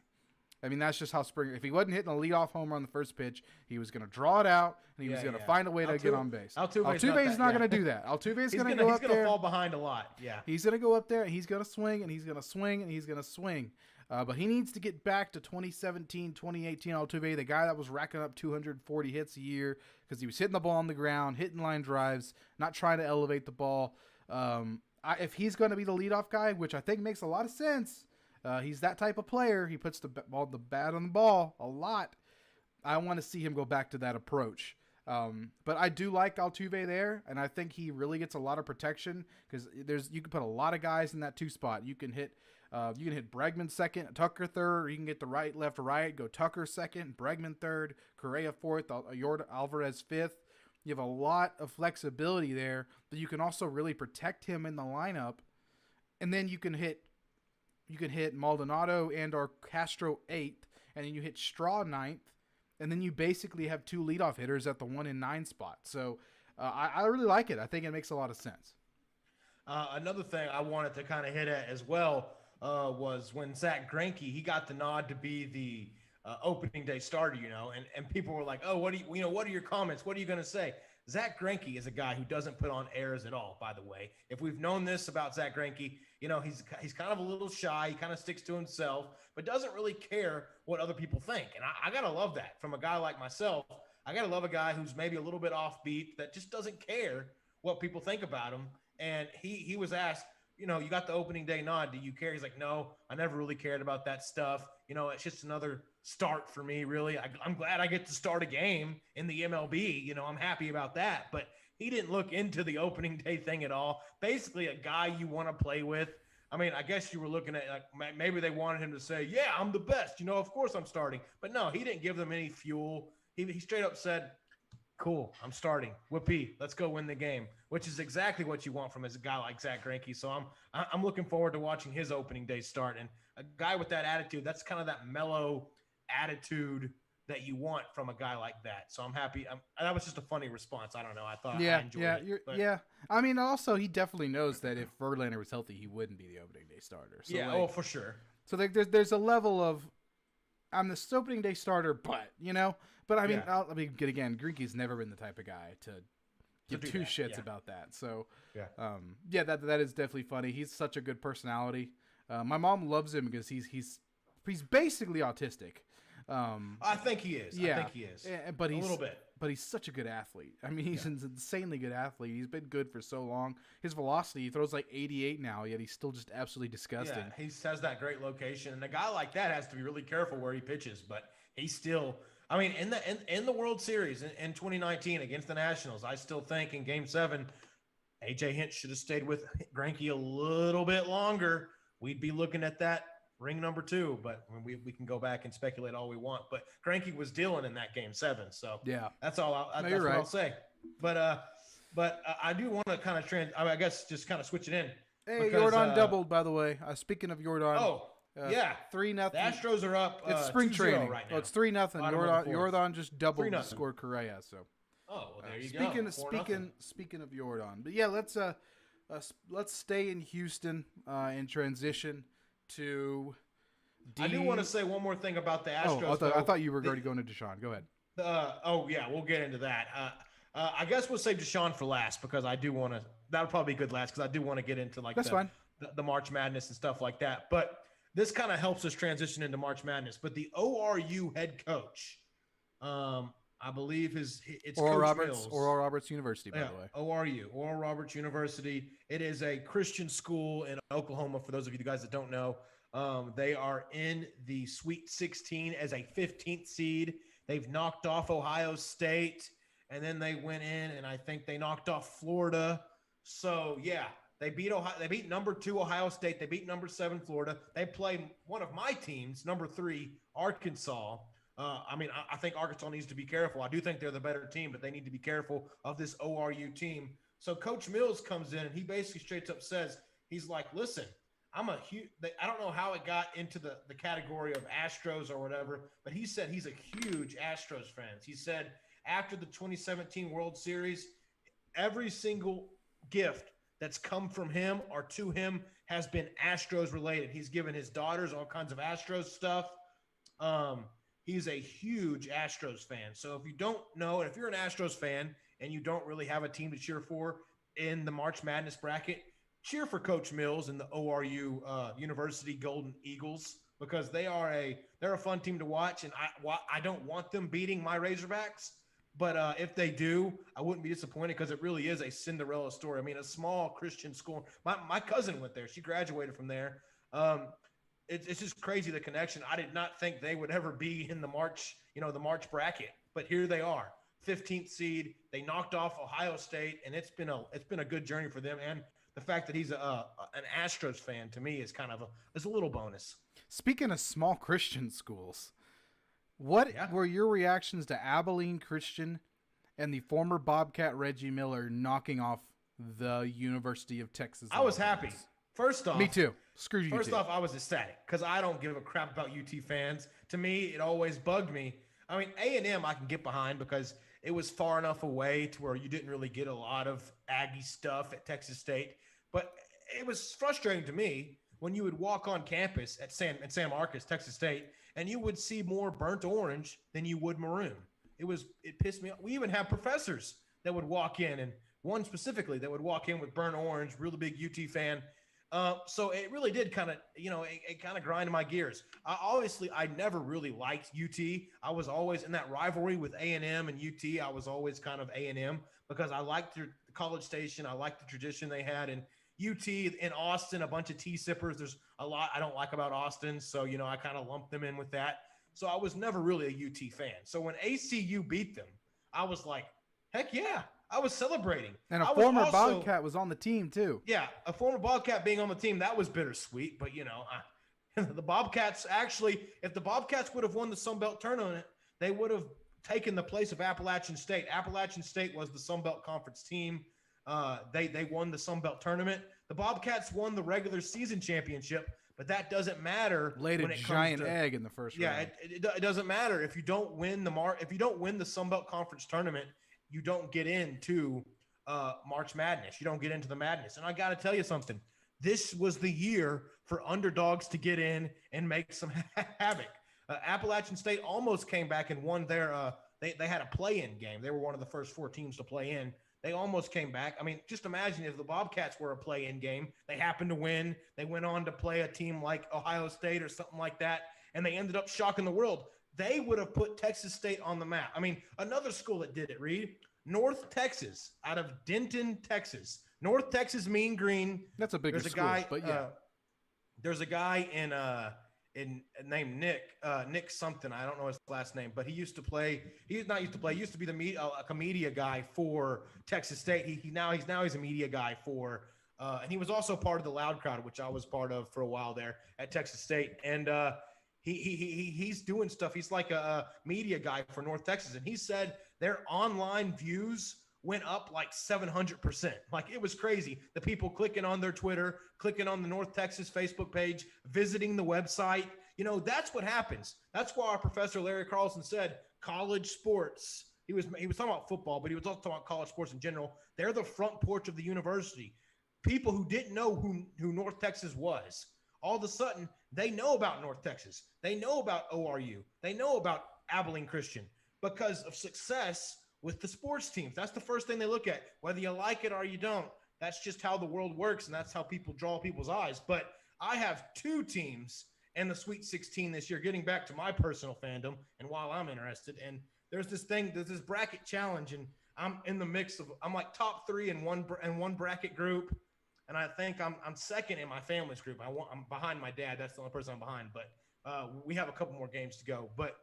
I mean, that's just how Springer, if he wasn't hitting a leadoff homer on the first pitch, he was going to draw it out, and he was going to find a way to get on base. Altuve's not going to do that. Altuve's going to go up there. He's going to fall behind a lot, He's going to go up there, and he's going to swing, and he's going to swing, and he's going to swing. But he needs to get back to 2017, 2018 Altuve, the guy that was racking up 240 hits a year because he was hitting the ball on the ground, hitting line drives, not trying to elevate the ball. If he's going to be the leadoff guy, which I think makes a lot of sense, he's that type of player. He puts the bat on the ball a lot. I want to see him go back to that approach. But I do like Altuve there, and I think he really gets a lot of protection because you can put a lot of guys in that 2 spot. You can hit Bregman second, Tucker third, or you can get the right, left, right. Go Tucker second, Bregman third, Correa fourth, Alvarez fifth. You have a lot of flexibility there, but you can also really protect him in the lineup, and then you can hit Maldonado and or Castro 8th, and then you hit Straw 9th, and then you basically have 2 leadoff hitters at the 1 and 9 spot. So I really like it. I think it makes a lot of sense. Another thing I wanted to kind of hit at as well was when Zach Greinke, he got the nod to be the opening day starter, and people were like, oh, what are your comments? What are you going to say? Zach Greinke is a guy who doesn't put on airs at all, by the way. If we've known this about Zach Greinke, he's kind of a little shy. He kind of sticks to himself, but doesn't really care what other people think. And I got to love that from a guy like myself. I got to love a guy who's maybe a little bit offbeat that just doesn't care what people think about him. And he was asked, you got the opening day nod. Do you care? He's like, no, I never really cared about that stuff. It's just another start for me, really. I'm glad I get to start a game in the MLB. I'm happy about that. But he didn't look into the opening day thing at all. Basically, a guy you want to play with. I mean, I guess you were looking at, like, maybe they wanted him to say, yeah, I'm the best. Of course I'm starting. But no, he didn't give them any fuel. He straight up said, cool, I'm starting. Whoopee, let's go win the game, which is exactly what you want from a guy like Zach Greinke. So I'm looking forward to watching his opening day start. And a guy with that attitude, that's kind of that mellow attitude that you want from a guy like that. So I'm happy. That was just a funny response. I don't know. I thought I enjoyed it. Yeah. I mean, also, he definitely knows that if Verlander was healthy, he wouldn't be the opening day starter. So yeah, for sure. So there's a level of, I'm the opening day starter, but, But I mean, again, Greinke's never been the type of guy to give two shits about that. So, that is definitely funny. He's such a good personality. My mom loves him because he's basically autistic. I think he is. Yeah, I think he is. But a little bit. But he's such a good athlete. I mean, he's an insanely good athlete. He's been good for so long. His velocity, he throws like 88 now, yet he's still just absolutely disgusting. Yeah, he has that great location, and a guy like that has to be really careful where he pitches. But he's still. I mean, in the World Series in 2019 against the Nationals, I still think in Game 7, A.J. Hinch should have stayed with Greinke a little bit longer. We'd be looking at that ring number 2, but we can go back and speculate all we want. But Greinke was dealing in that Game 7, so that's all. That's what I'll say. But I do want to kind of I guess just kind of switch it in. Hey, Jordan doubled, by the way. Speaking of Jordan. Oh. 3-0. The Astros are up. It's spring training right now. Oh, it's 3-0. Jordan just doubled the score Correa. So. Oh, well, there you go. Speaking of Jordan, but yeah, let's stay in Houston and transition to. I do want to say one more thing about the Astros. I thought you were already going to DeShaun. Go ahead. We'll get into that. I guess we'll save DeShaun for last because I do want to. That'll probably be good last because I do want to get into the March Madness and stuff like that. But this kind of helps us transition into March Madness. But the ORU head coach, I believe it's Oral Coach Roberts, Mills. Oral Roberts University, by the way. ORU, Oral Roberts University. It is a Christian school in Oklahoma. For those of you guys that don't know, they are in the Sweet 16 as a 15th seed. They've knocked off Ohio State, and then they went in, and I think they knocked off Florida. So yeah. They beat number 2 Ohio State. They beat number 7 Florida. They play one of my teams, number 3 Arkansas. I think Arkansas needs to be careful. I do think they're the better team, but they need to be careful of this ORU team. So Coach Mills comes in and he basically straight up says, he's like, listen, I don't know how it got into the category of Astros or whatever, but he said he's a huge Astros fan. He said after the 2017 World Series, every single gift that's come from him or to him has been Astros related. He's given his daughters all kinds of Astros stuff. He's a huge Astros fan. So if you don't know, and if you're an Astros fan and you don't really have a team to cheer for in the March Madness bracket, cheer for Coach Mills and the ORU University Golden Eagles because they're a fun team to watch. And I don't want them beating my Razorbacks. But if they do, I wouldn't be disappointed because it really is a Cinderella story. I mean, a small Christian school. My cousin went there. She graduated from there. It's just crazy, the connection. I did not think they would ever be in the March bracket. But here they are, 15th seed. They knocked off Ohio State, and it's been a good journey for them. And the fact that he's an Astros fan, to me, is a little bonus. Speaking of small Christian schools, what were your reactions to Abilene Christian and the former Bobcat Reggie Miller knocking off the University of Texas? I was happy. First off, me too. Screw you. First off, I was ecstatic because I don't give a crap about UT fans. To me, it always bugged me I mean, A&M I can get behind because it was far enough away to where you didn't really get a lot of Aggie stuff at Texas State. But it was frustrating to me when you would walk on campus at San Marcos, Texas State, and you would see more burnt orange than you would maroon. It pissed me off. We even have professors that would walk in, and one specifically that would walk in with burnt orange, really big UT fan. So it really did kind of, it kind of grinded my gears. I never really liked UT. I was always in that rivalry with A&M and UT. I was always kind of A&M because I liked their College Station. I liked the tradition they had. And UT in Austin, a bunch of T-sippers. There's a lot I don't like about Austin. So, I kind of lumped them in with that. So I was never really a UT fan. So when ACU beat them, I was like, heck yeah. I was celebrating. And a former Bobcat was on the team too. Yeah, a former Bobcat being on the team, that was bittersweet. But, the Bobcats actually, if the Bobcats would have won the Sun Belt tournament, they would have taken the place of Appalachian State. Appalachian State was the Sun Belt Conference team. They won the Sun Belt tournament. The Bobcats won the regular season championship, but that doesn't matter. Laid a giant egg in the first round. Yeah, it doesn't matter if you don't win the Sun Belt Conference tournament. You don't get into March Madness. You don't get into the madness. And I got to tell you something. This was the year for underdogs to get in and make some havoc. Appalachian State almost came back and won their they had a play-in game. They were one of the first 4 teams to play in. They almost came back. I mean, just imagine if the Bobcats were a play-in game. They happened to win. They went on to play a team like Ohio State or something like that, and they ended up shocking the world. They would have put Texas State on the map. I mean, another school that did it, Reed, North Texas, out of Denton, Texas. North Texas, Mean Green. That's a bigger school, but yeah. There's a guy named Nick something. I don't know his last name, but he used to play. He used to be a media guy for Texas State. He's a media guy for, and he was also part of the Loud Crowd, which I was part of for a while there at Texas State. And he's doing stuff. He's like a media guy for North Texas, and he said their online views went up like 700%. Like, it was crazy. The people clicking on their Twitter, clicking on the North Texas Facebook page, visiting the website. That's what happens. That's why our professor Larry Carlson said college sports. He was talking about football, but he was also talking about college sports in general. They're the front porch of the university. People who didn't know who North Texas was, all of a sudden they know about North Texas. They know about ORU. They know about Abilene Christian because of success with the sports teams. That's the first thing they look at, whether you like it or you don't. That's just how the world works, and that's how people draw people's eyes. But I have 2 teams in the Sweet 16 this year, getting back to my personal fandom and while I'm interested. And there's this bracket challenge, and I'm in the mix of, I'm like top 3 in one bracket group. And I think I'm second in my family's group. I'm behind my dad. That's the only person I'm behind. But we have a couple more games to go. But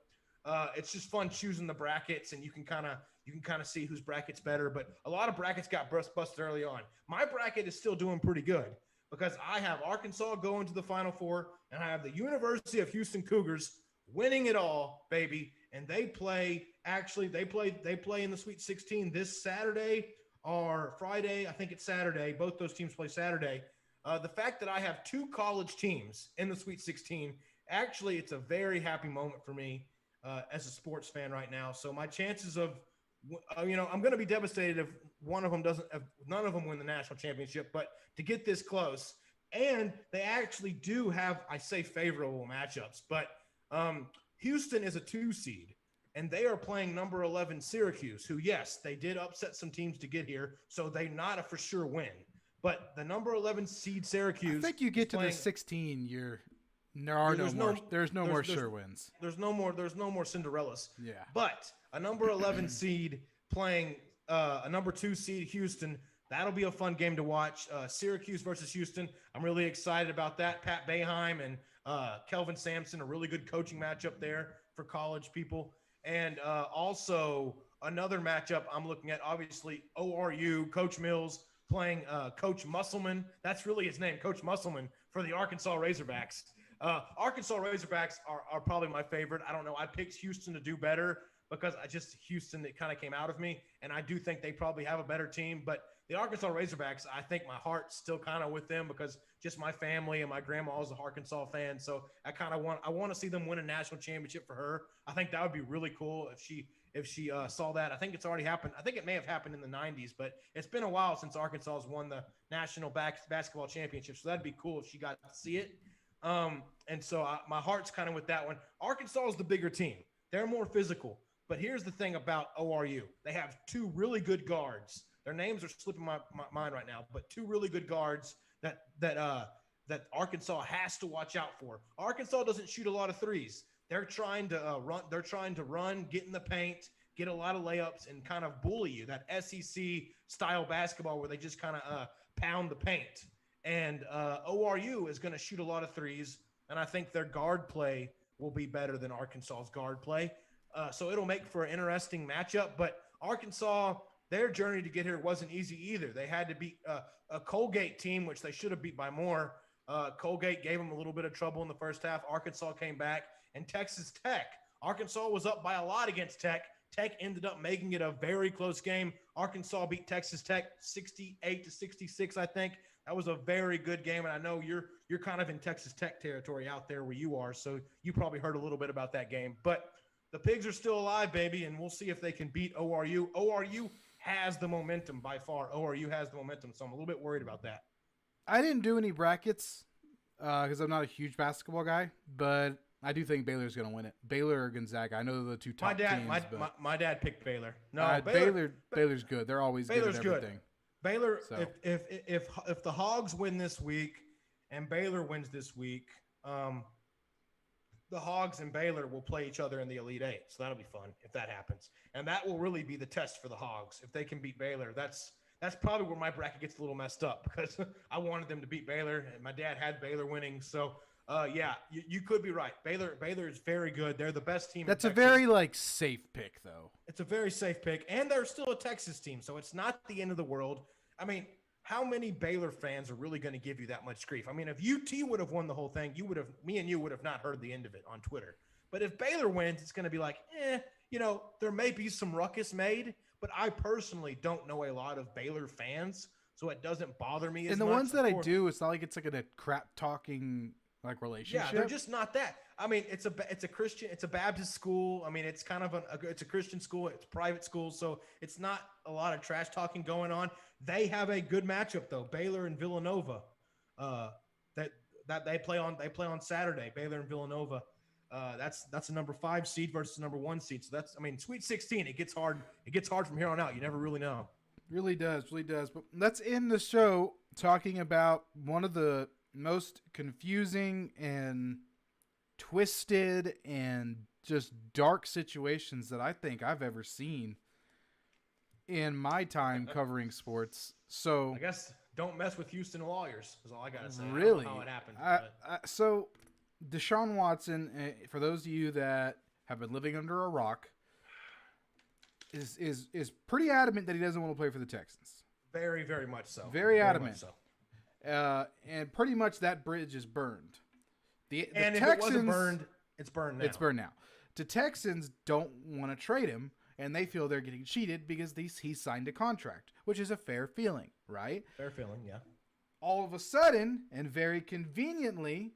it's just fun choosing the brackets, and you can kind of see whose bracket's better. But a lot of brackets got busted early on. My bracket is still doing pretty good because I have Arkansas going to the Final Four, and I have the University of Houston Cougars winning it all, baby. And they play in the Sweet 16 this Saturday or Friday. I think it's Saturday. Both those teams play Saturday. The fact that I have 2 college teams in the Sweet 16, actually, it's a very happy moment for me as a sports fan right now. So my chances of, I'm going to be devastated if none of them win the national championship, but to get this close, and they actually do have, I say, favorable matchups, but Houston is a 2 seed, and they are playing number 11 Syracuse, who, yes, they did upset some teams to get here, so they're not a for sure win. But the number 11 seed Syracuse, I think you get to the 16, there's no more sure wins. There's no more Cinderellas. Yeah. But a number 11 seed playing a number 2 seed Houston, that'll be a fun game to watch. Syracuse versus Houston. I'm really excited about that. Pat Boeheim and Kelvin Sampson, a really good coaching matchup there for college people. And also another matchup I'm looking at, obviously, ORU, Coach Mills playing Coach Musselman. That's really his name, Coach Musselman, for the Arkansas Razorbacks. Arkansas Razorbacks are probably my favorite. I don't know. I picked Houston to do better because Houston, it kind of came out of me. And I do think they probably have a better team. But the Arkansas Razorbacks, I think my heart's still kind of with them because just my family and my grandma is a Arkansas fan. So I want to see them win a national championship for her. I think that would be really cool if she saw that. I think it's already happened. I think it may have happened in the 90s, but it's been a while since Arkansas has won the national basketball championship. So that'd be cool if she got to see it. And so my heart's kind of with that one. Arkansas is the bigger team. They're more physical. But here's the thing about ORU. They have two really good guards. Their names are slipping my mind right now, but two really good guards that Arkansas has to watch out for. Arkansas doesn't shoot a lot of threes. They're trying to run. They're trying to run, get in the paint, get a lot of layups, and kind of bully you. That SEC style basketball where they just kind of pound the paint. And ORU is going to shoot a lot of threes, and I think their guard play will be better than Arkansas's guard play. So it'll make for an interesting matchup. But Arkansas, their journey to get here wasn't easy either. They had to beat a Colgate team, which they should have beat by more. Colgate gave them a little bit of trouble in the first half. Arkansas came back. And Texas Tech. Arkansas was up by a lot against Tech. Tech ended up making it a very close game. Arkansas beat Texas Tech 68-66, I think. That was a very good game, and I know you're kind of in Texas Tech territory out there where you are, so you probably heard a little bit about that game. But the Pigs are still alive, baby, and we'll see if they can beat ORU. ORU has the momentum by far. ORU has the momentum, so I'm a little bit worried about that. I didn't do any brackets because I'm not a huge basketball guy, but I do think Baylor's going to win it. Baylor or Gonzaga. I know they're the two top teams. My dad picked Baylor. No, Baylor's good. They're always Baylor's good at everything. Baylor, so. if the Hogs win this week and Baylor wins this week, the Hogs and Baylor will play each other in the Elite Eight. So that'll be fun if that happens. And that will really be the test for the Hogs. If they can beat Baylor, that's probably where my bracket gets a little messed up because I wanted them to beat Baylor and my dad had Baylor winning. So yeah, you could be right. Baylor is very good. They're the best team. That's a very safe pick, though. It's a very safe pick, and they're still a Texas team, so it's not the end of the world. I mean, how many Baylor fans are really going to give you that much grief? I mean, if UT would have won the whole thing, me and you would have not heard the end of it on Twitter. But if Baylor wins, it's going to be like, there may be some ruckus made, but I personally don't know a lot of Baylor fans, so it doesn't bother me as much. And the ones that I do, it's not like it's like a crap talking relationship. Yeah, they're just not that. I mean, it's a Christian, it's a Baptist school. I mean, it's kind of it's a Christian school, it's a private school, so it's not a lot of trash talking going on. They have a good matchup though, Baylor and Villanova. That they play on Saturday. Baylor and Villanova. That's a number 5 seed versus a number 1 seed. So Sweet 16. It gets hard. It gets hard from here on out. You never really know. Really does. But let's end the show talking about one of the most confusing and twisted and just dark situations that I think I've ever seen in my time covering sports. So I guess don't mess with Houston lawyers is all I gotta say. Really, I don't know how it happened. So DeShaun Watson, for those of you that have been living under a rock, is pretty adamant that he doesn't want to play for the Texans. Very, very much so. Very adamant. So. And pretty much that bridge is burned. The and Texans, if it wasn't burned, it's burned now. It's burned now. The Texans don't want to trade him, and they feel they're getting cheated because he signed a contract, which is a fair feeling, right? Fair feeling, yeah. All of a sudden, and very conveniently,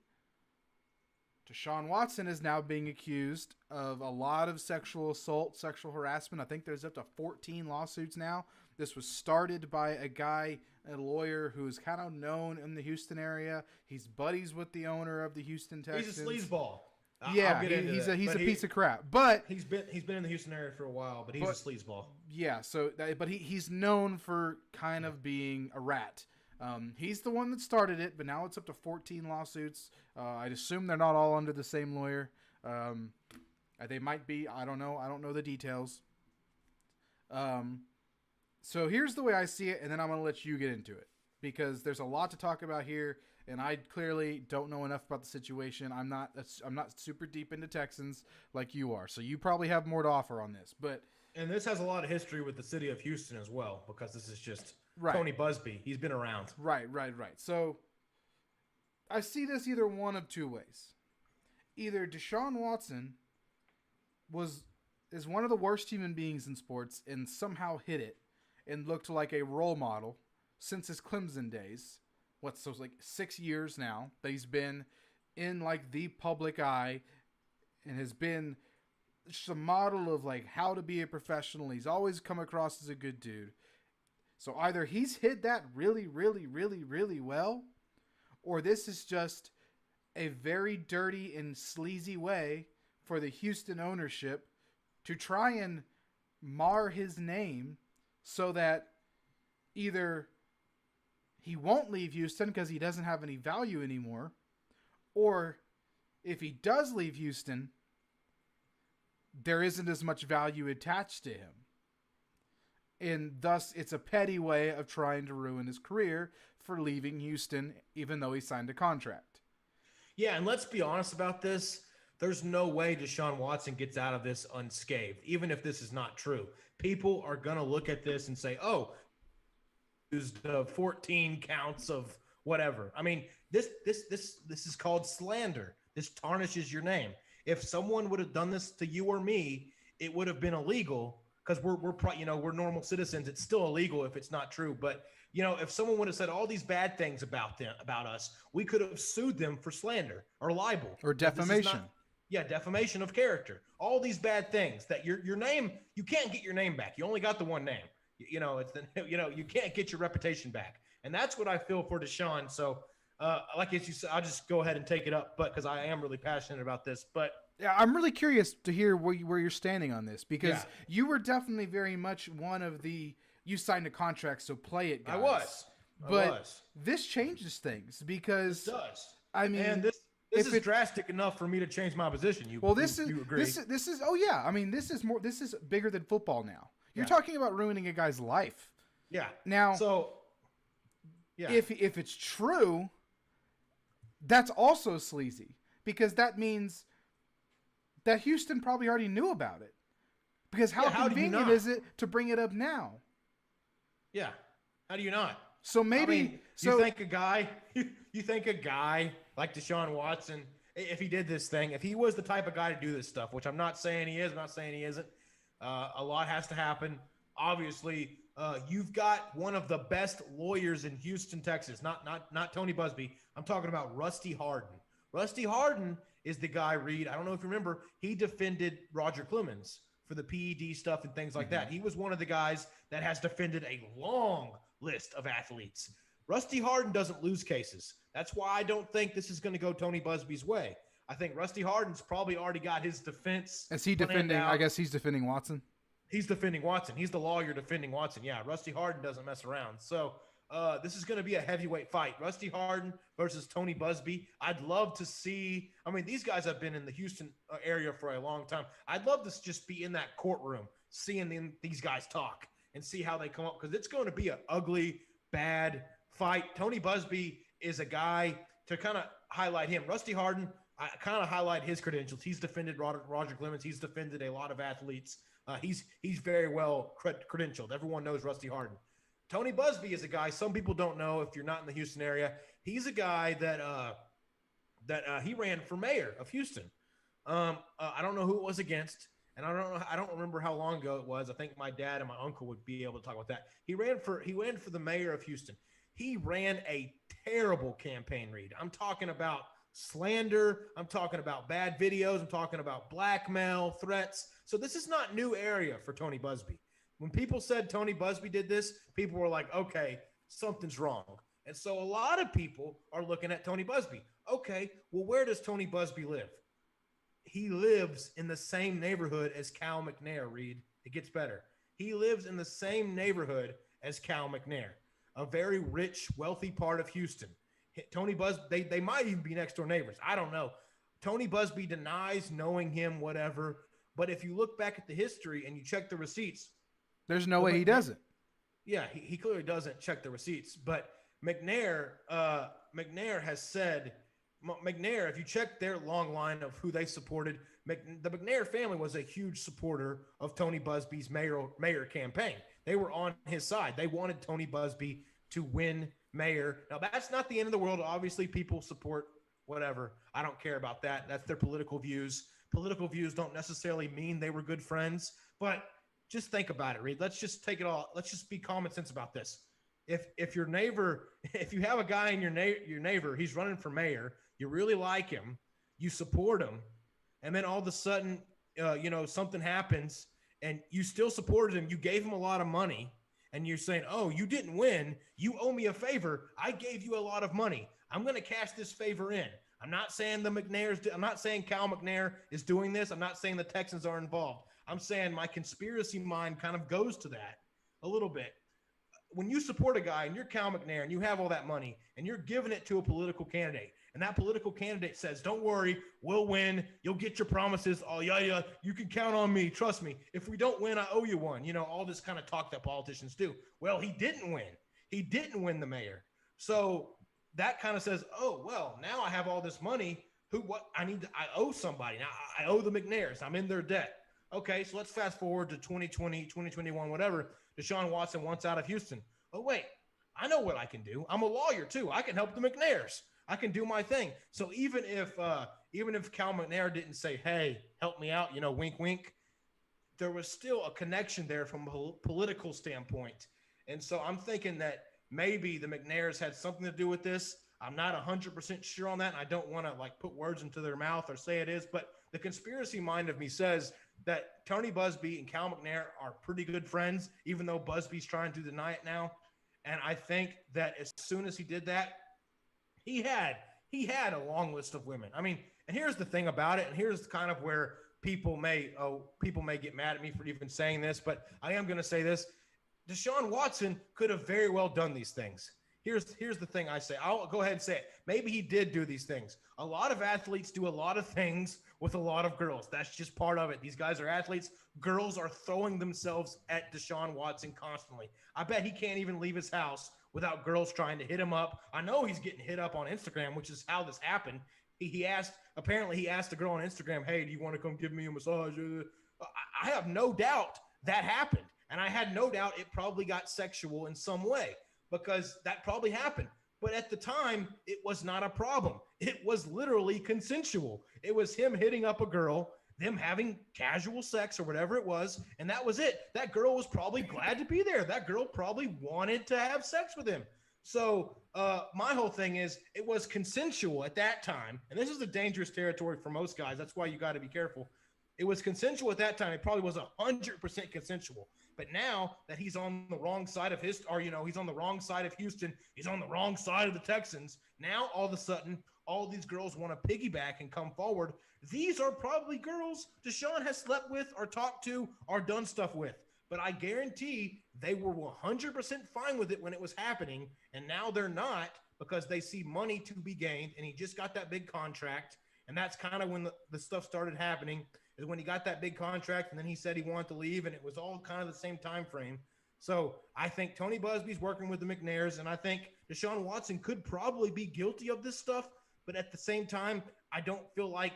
DeShaun Watson is now being accused of a lot of sexual assault, sexual harassment. I think there's up to 14 lawsuits now. This was started by a lawyer who's kind of known in the Houston area. He's buddies with the owner of the Houston Texans. He's a sleazeball. Yeah, he's a piece of crap. But he's been in the Houston area for a while, but he's a sleazeball. Yeah, but he's known for kind of being a rat. He's the one that started it, but now it's up to 14 lawsuits. I'd assume they're not all under the same lawyer. They might be. I don't know. I don't know the details. So here's the way I see it, and then I'm going to let you get into it because there's a lot to talk about here, and I clearly don't know enough about the situation. I'm not super deep into Texans like you are, so you probably have more to offer on this. And this has a lot of history with the city of Houston as well because this is just right. Tony Busby. He's been around. Right. So I see this either one of two ways. Either DeShaun Watson is one of the worst human beings in sports and somehow hit it and looked like a role model since his Clemson days. So it's like 6 years now that he's been in like the public eye and has been just a model of like how to be a professional. He's always come across as a good dude. So either he's hit that really, really, really, really well, or this is just a very dirty and sleazy way for the Houston ownership to try and mar his name so that either he won't leave Houston because he doesn't have any value anymore, or if he does leave Houston, there isn't as much value attached to him. And thus, it's a petty way of trying to ruin his career for leaving Houston, even though he signed a contract. Yeah, and let's be honest about this. There's no way DeShaun Watson gets out of this unscathed, even if this is not true. People are going to look at this and say, oh, used 14 counts of whatever. I mean, this is called slander. This tarnishes your name. If someone would have done this to you or me, it would have been illegal because we're normal citizens. It's still illegal if it's not true. But if someone would have said all these bad things about us, we could have sued them for slander or libel or defamation. Defamation of character. All these bad things that your name, you can't get your name back. You only got the one name. You can't get your reputation back. And that's what I feel for DeShaun. So, like as you said, I'll just go ahead and take it up, but because I am really passionate about this. But yeah, I'm really curious to hear where you're standing on this, because you were definitely very much one of the you signed a contract, so play it, guys. I was. This changes things because it does. I mean, and this is drastic enough for me to change my position. You agree? This is oh yeah. I mean, this is bigger than football now. You're talking about ruining a guy's life. Yeah. Now, if it's true, that's also sleazy, because that means that Houston probably already knew about it. Because how convenient is it to bring it up now? Yeah. How do you not? So maybe you think a guy like DeShaun Watson, if he did this thing, if he was the type of guy to do this stuff, which I'm not saying he is, I'm not saying he isn't. A lot has to happen. Obviously, you've got one of the best lawyers in Houston, Texas. Not Tony Busby. I'm talking about Rusty Hardin. Rusty Hardin is the guy, Reed. I don't know if you remember. He defended Roger Clemens for the PED stuff and things like that. He was one of the guys that has defended a long list of athletes. Rusty Hardin doesn't lose cases. That's why I don't think this is going to go Tony Busby's way. I think Rusty Hardin's probably already got his defense. Is he defending? I guess he's defending Watson. He's defending Watson. He's the lawyer defending Watson. Yeah, Rusty Hardin doesn't mess around. So this is going to be a heavyweight fight. Rusty Hardin versus Tony Busby. I'd love to see. I mean, these guys have been in the Houston area for a long time. I'd love to just be in that courtroom, seeing these guys talk and see how they come up, because it's going to be an ugly, bad fight. Tony Busby is a guy to kind of highlight him. Rusty Hardin, I kind of highlight his credentials. He's defended Roger Clemens. He's defended a lot of athletes. He's very well credentialed. Everyone knows Rusty Hardin. Tony Busby is a guy some people don't know if you're not in the Houston area. He's a guy that he ran for mayor of Houston. I don't know who it was against, and I don't remember how long ago it was. I think my dad and my uncle would be able to talk about that. He ran for the mayor of Houston. He ran a terrible campaign, Reed. I'm talking about slander. I'm talking about bad videos. I'm talking about blackmail, threats. So this is not new area for Tony Busby. When people said Tony Busby did this, people were like, okay, something's wrong. And so a lot of people are looking at Tony Busby. Okay, well, where does Tony Busby live? He lives in the same neighborhood as Cal McNair, Reed. It gets better. He lives in the same neighborhood as Cal McNair, a very rich, wealthy part of Houston. Tony Busby, they might even be next door neighbors. I don't know. Tony Busby denies knowing him, whatever. But if you look back at the history and you check the receipts, there's no way he doesn't. Yeah, he clearly doesn't check the receipts. But McNair has said, McNair, if you check their long line of who they supported, the McNair family was a huge supporter of Tony Busby's mayor campaign. They were on his side. They wanted Tony Busby to win mayor. Now, that's not the end of the world. Obviously, people support whatever. I don't care about that. That's their political views. Political views don't necessarily mean they were good friends, but just think about it, Reed. Let's just take it all. Let's just be common sense about this. if your neighbor, if you have a guy in your neighbor, he's running for mayor, you really like him, you support him, and then all of a sudden, something happens, and you still supported him, you gave him a lot of money, and you're saying, oh, you didn't win, you owe me a favor, I gave you a lot of money, I'm going to cash this favor in. I'm not saying I'm not saying Cal McNair is doing this. I'm not saying the Texans are involved. I'm saying my conspiracy mind kind of goes to that a little bit. When you support a guy and you're Cal McNair and you have all that money and you're giving it to a political candidate, and that political candidate says, don't worry, we'll win, you'll get your promises, oh yeah, you can count on me, trust me, if we don't win, I owe you one, all this kind of talk that politicians do. Well, he didn't win the mayor. So that kind of says, oh, well, now I have all this money, I owe somebody, now I owe the McNairs, I'm in their debt. Okay, so let's fast forward to 2020, 2021, whatever. DeShaun Watson wants out of Houston. Oh, wait, I know what I can do. I'm a lawyer, too. I can help the McNairs. I can do my thing. So even if Cal McNair didn't say, hey, help me out, wink, wink, there was still a connection there from a political standpoint. And so I'm thinking that maybe the McNairs had something to do with this. I'm not 100% sure on that, and I don't want to put words into their mouth or say it is, but the conspiracy mind of me says that Tony Busby and Cal McNair are pretty good friends, even though Busby's trying to deny it now. And I think that as soon as he did that, he had a long list of women. I mean, and here's the thing about it, and here's kind of where people may get mad at me for even saying this, but I am going to say this. DeShaun Watson could have very well done these things. Here's the thing I say. I'll go ahead and say it. Maybe he did do these things. A lot of athletes do a lot of things with a lot of girls. That's just part of it. These guys are athletes. Girls are throwing themselves at DeShaun Watson constantly. I bet he can't even leave his house without girls trying to hit him up. I know he's getting hit up on Instagram, which is how this happened. He asked the girl on Instagram, hey, do you want to come give me a massage? I have no doubt that happened. And I had no doubt it probably got sexual in some way, because that probably happened. But at the time, it was not a problem. It was literally consensual. It was him hitting up a girl, them having casual sex or whatever it was, and that was it. That girl was probably glad to be there. That girl probably wanted to have sex with him. So my whole thing is, it was consensual at that time. And this is a dangerous territory for most guys. That's why you got to be careful. It was consensual at that time. It probably was 100% consensual. But now that he's on the wrong side of he's on the wrong side of Houston, he's on the wrong side of the Texans. Now, all of a sudden, all these girls want to piggyback and come forward. These are probably girls DeShaun has slept with or talked to or done stuff with. But I guarantee they were 100% fine with it when it was happening. And now they're not, because they see money to be gained. And he just got that big contract. And that's kind of when the stuff started happening, is when he got that big contract, and then he said he wanted to leave, and it was all kind of the same time frame. So I think Tony Busby's working with the McNairs, and I think DeShaun Watson could probably be guilty of this stuff, but at the same time, I don't feel like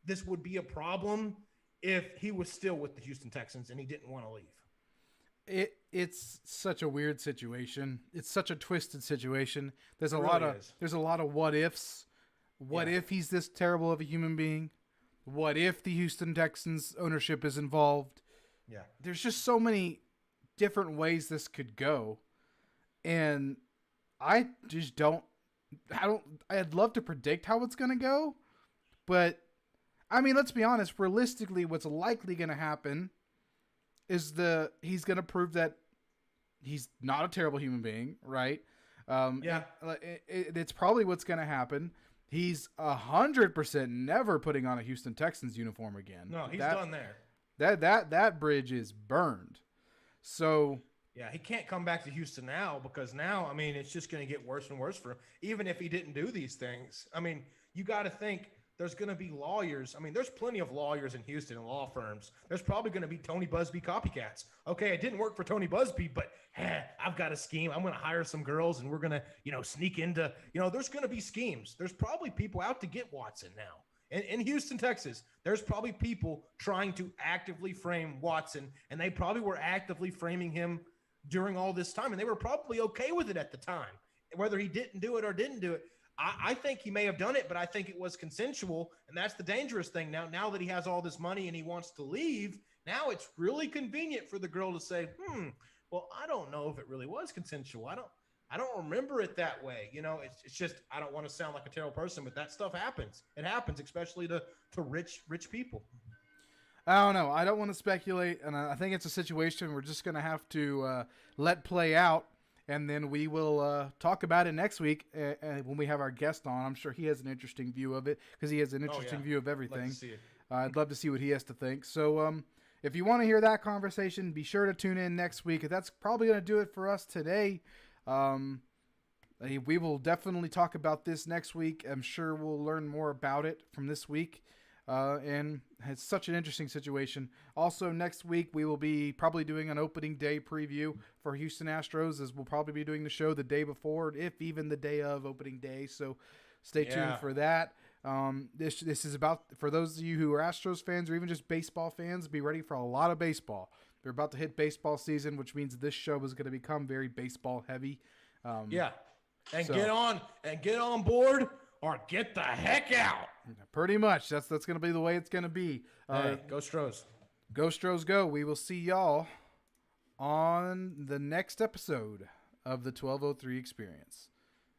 this would be a problem if he was still with the Houston Texans and he didn't want to leave. It's such a weird situation. It's such a twisted situation. There's a lot of what ifs. What if he's this terrible of a human being? What if the Houston Texans ownership is involved? Yeah. There's just so many different ways this could go. And I just I'd love to predict how it's going to go. But, I mean, let's be honest. Realistically, what's likely going to happen is he's going to prove that he's not a terrible human being, right? Yeah. It's probably what's going to happen. He's 100% never putting on a Houston Texans uniform again. No, he's done there. That bridge is burned. So yeah, he can't come back to Houston now, because now, I mean, it's just going to get worse and worse for him. Even if he didn't do these things, I mean, you got to think there's going to be lawyers. I mean, there's plenty of lawyers in Houston and law firms. There's probably going to be Tony Busby copycats. Okay, it didn't work for Tony Busby, but I've got a scheme. I'm going to hire some girls, and we're going to, sneak into, there's going to be schemes. There's probably people out to get Watson now. In Houston, Texas, there's probably people trying to actively frame Watson, and they probably were actively framing him during all this time, and they were probably okay with it at the time, whether he didn't do it or didn't do it. I think he may have done it, but I think it was consensual, and that's the dangerous thing. Now that he has all this money and he wants to leave, now it's really convenient for the girl to say, well, I don't know if it really was consensual. I don't remember it that way. You know, it's just I don't want to sound like a terrible person, but that stuff happens. It happens, especially to rich people. I don't know. I don't want to speculate, and I think it's a situation we're just going to have to let play out, and then we will talk about it next week when we have our guest on. I'm sure he has an interesting view of it because he has an interesting view of everything. I'd love to see what he has to think. So if you want to hear that conversation, be sure to tune in next week. That's probably going to do it for us today. We will definitely talk about this next week. I'm sure we'll learn more about it from this week. And it's such an interesting situation. Also, next week, we will be probably doing an opening day preview for Houston Astros, as we'll probably be doing the show the day before, if even the day of opening day. So stay tuned for that. This is about, for those of you who are Astros fans or even just baseball fans, be ready for a lot of baseball. They're about to hit baseball season, which means this show is going to become very baseball heavy. And get on board or get the heck out. Pretty much. That's going to be the way it's going to be. Hey, go Stros. Go Stros go. We will see y'all on the next episode of the 1203 Experience,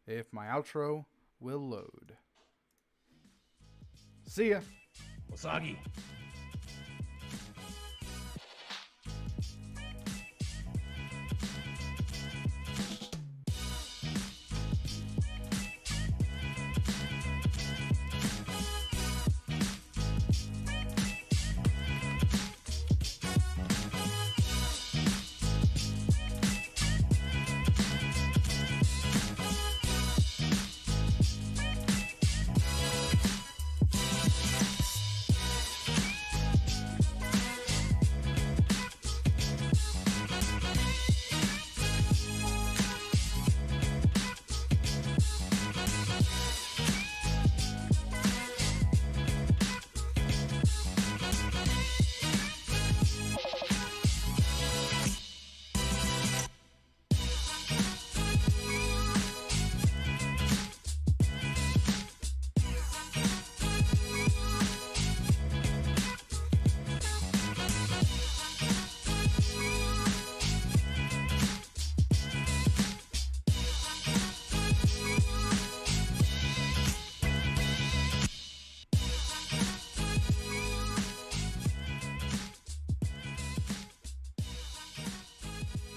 if my outro will load. See ya. Wasagi.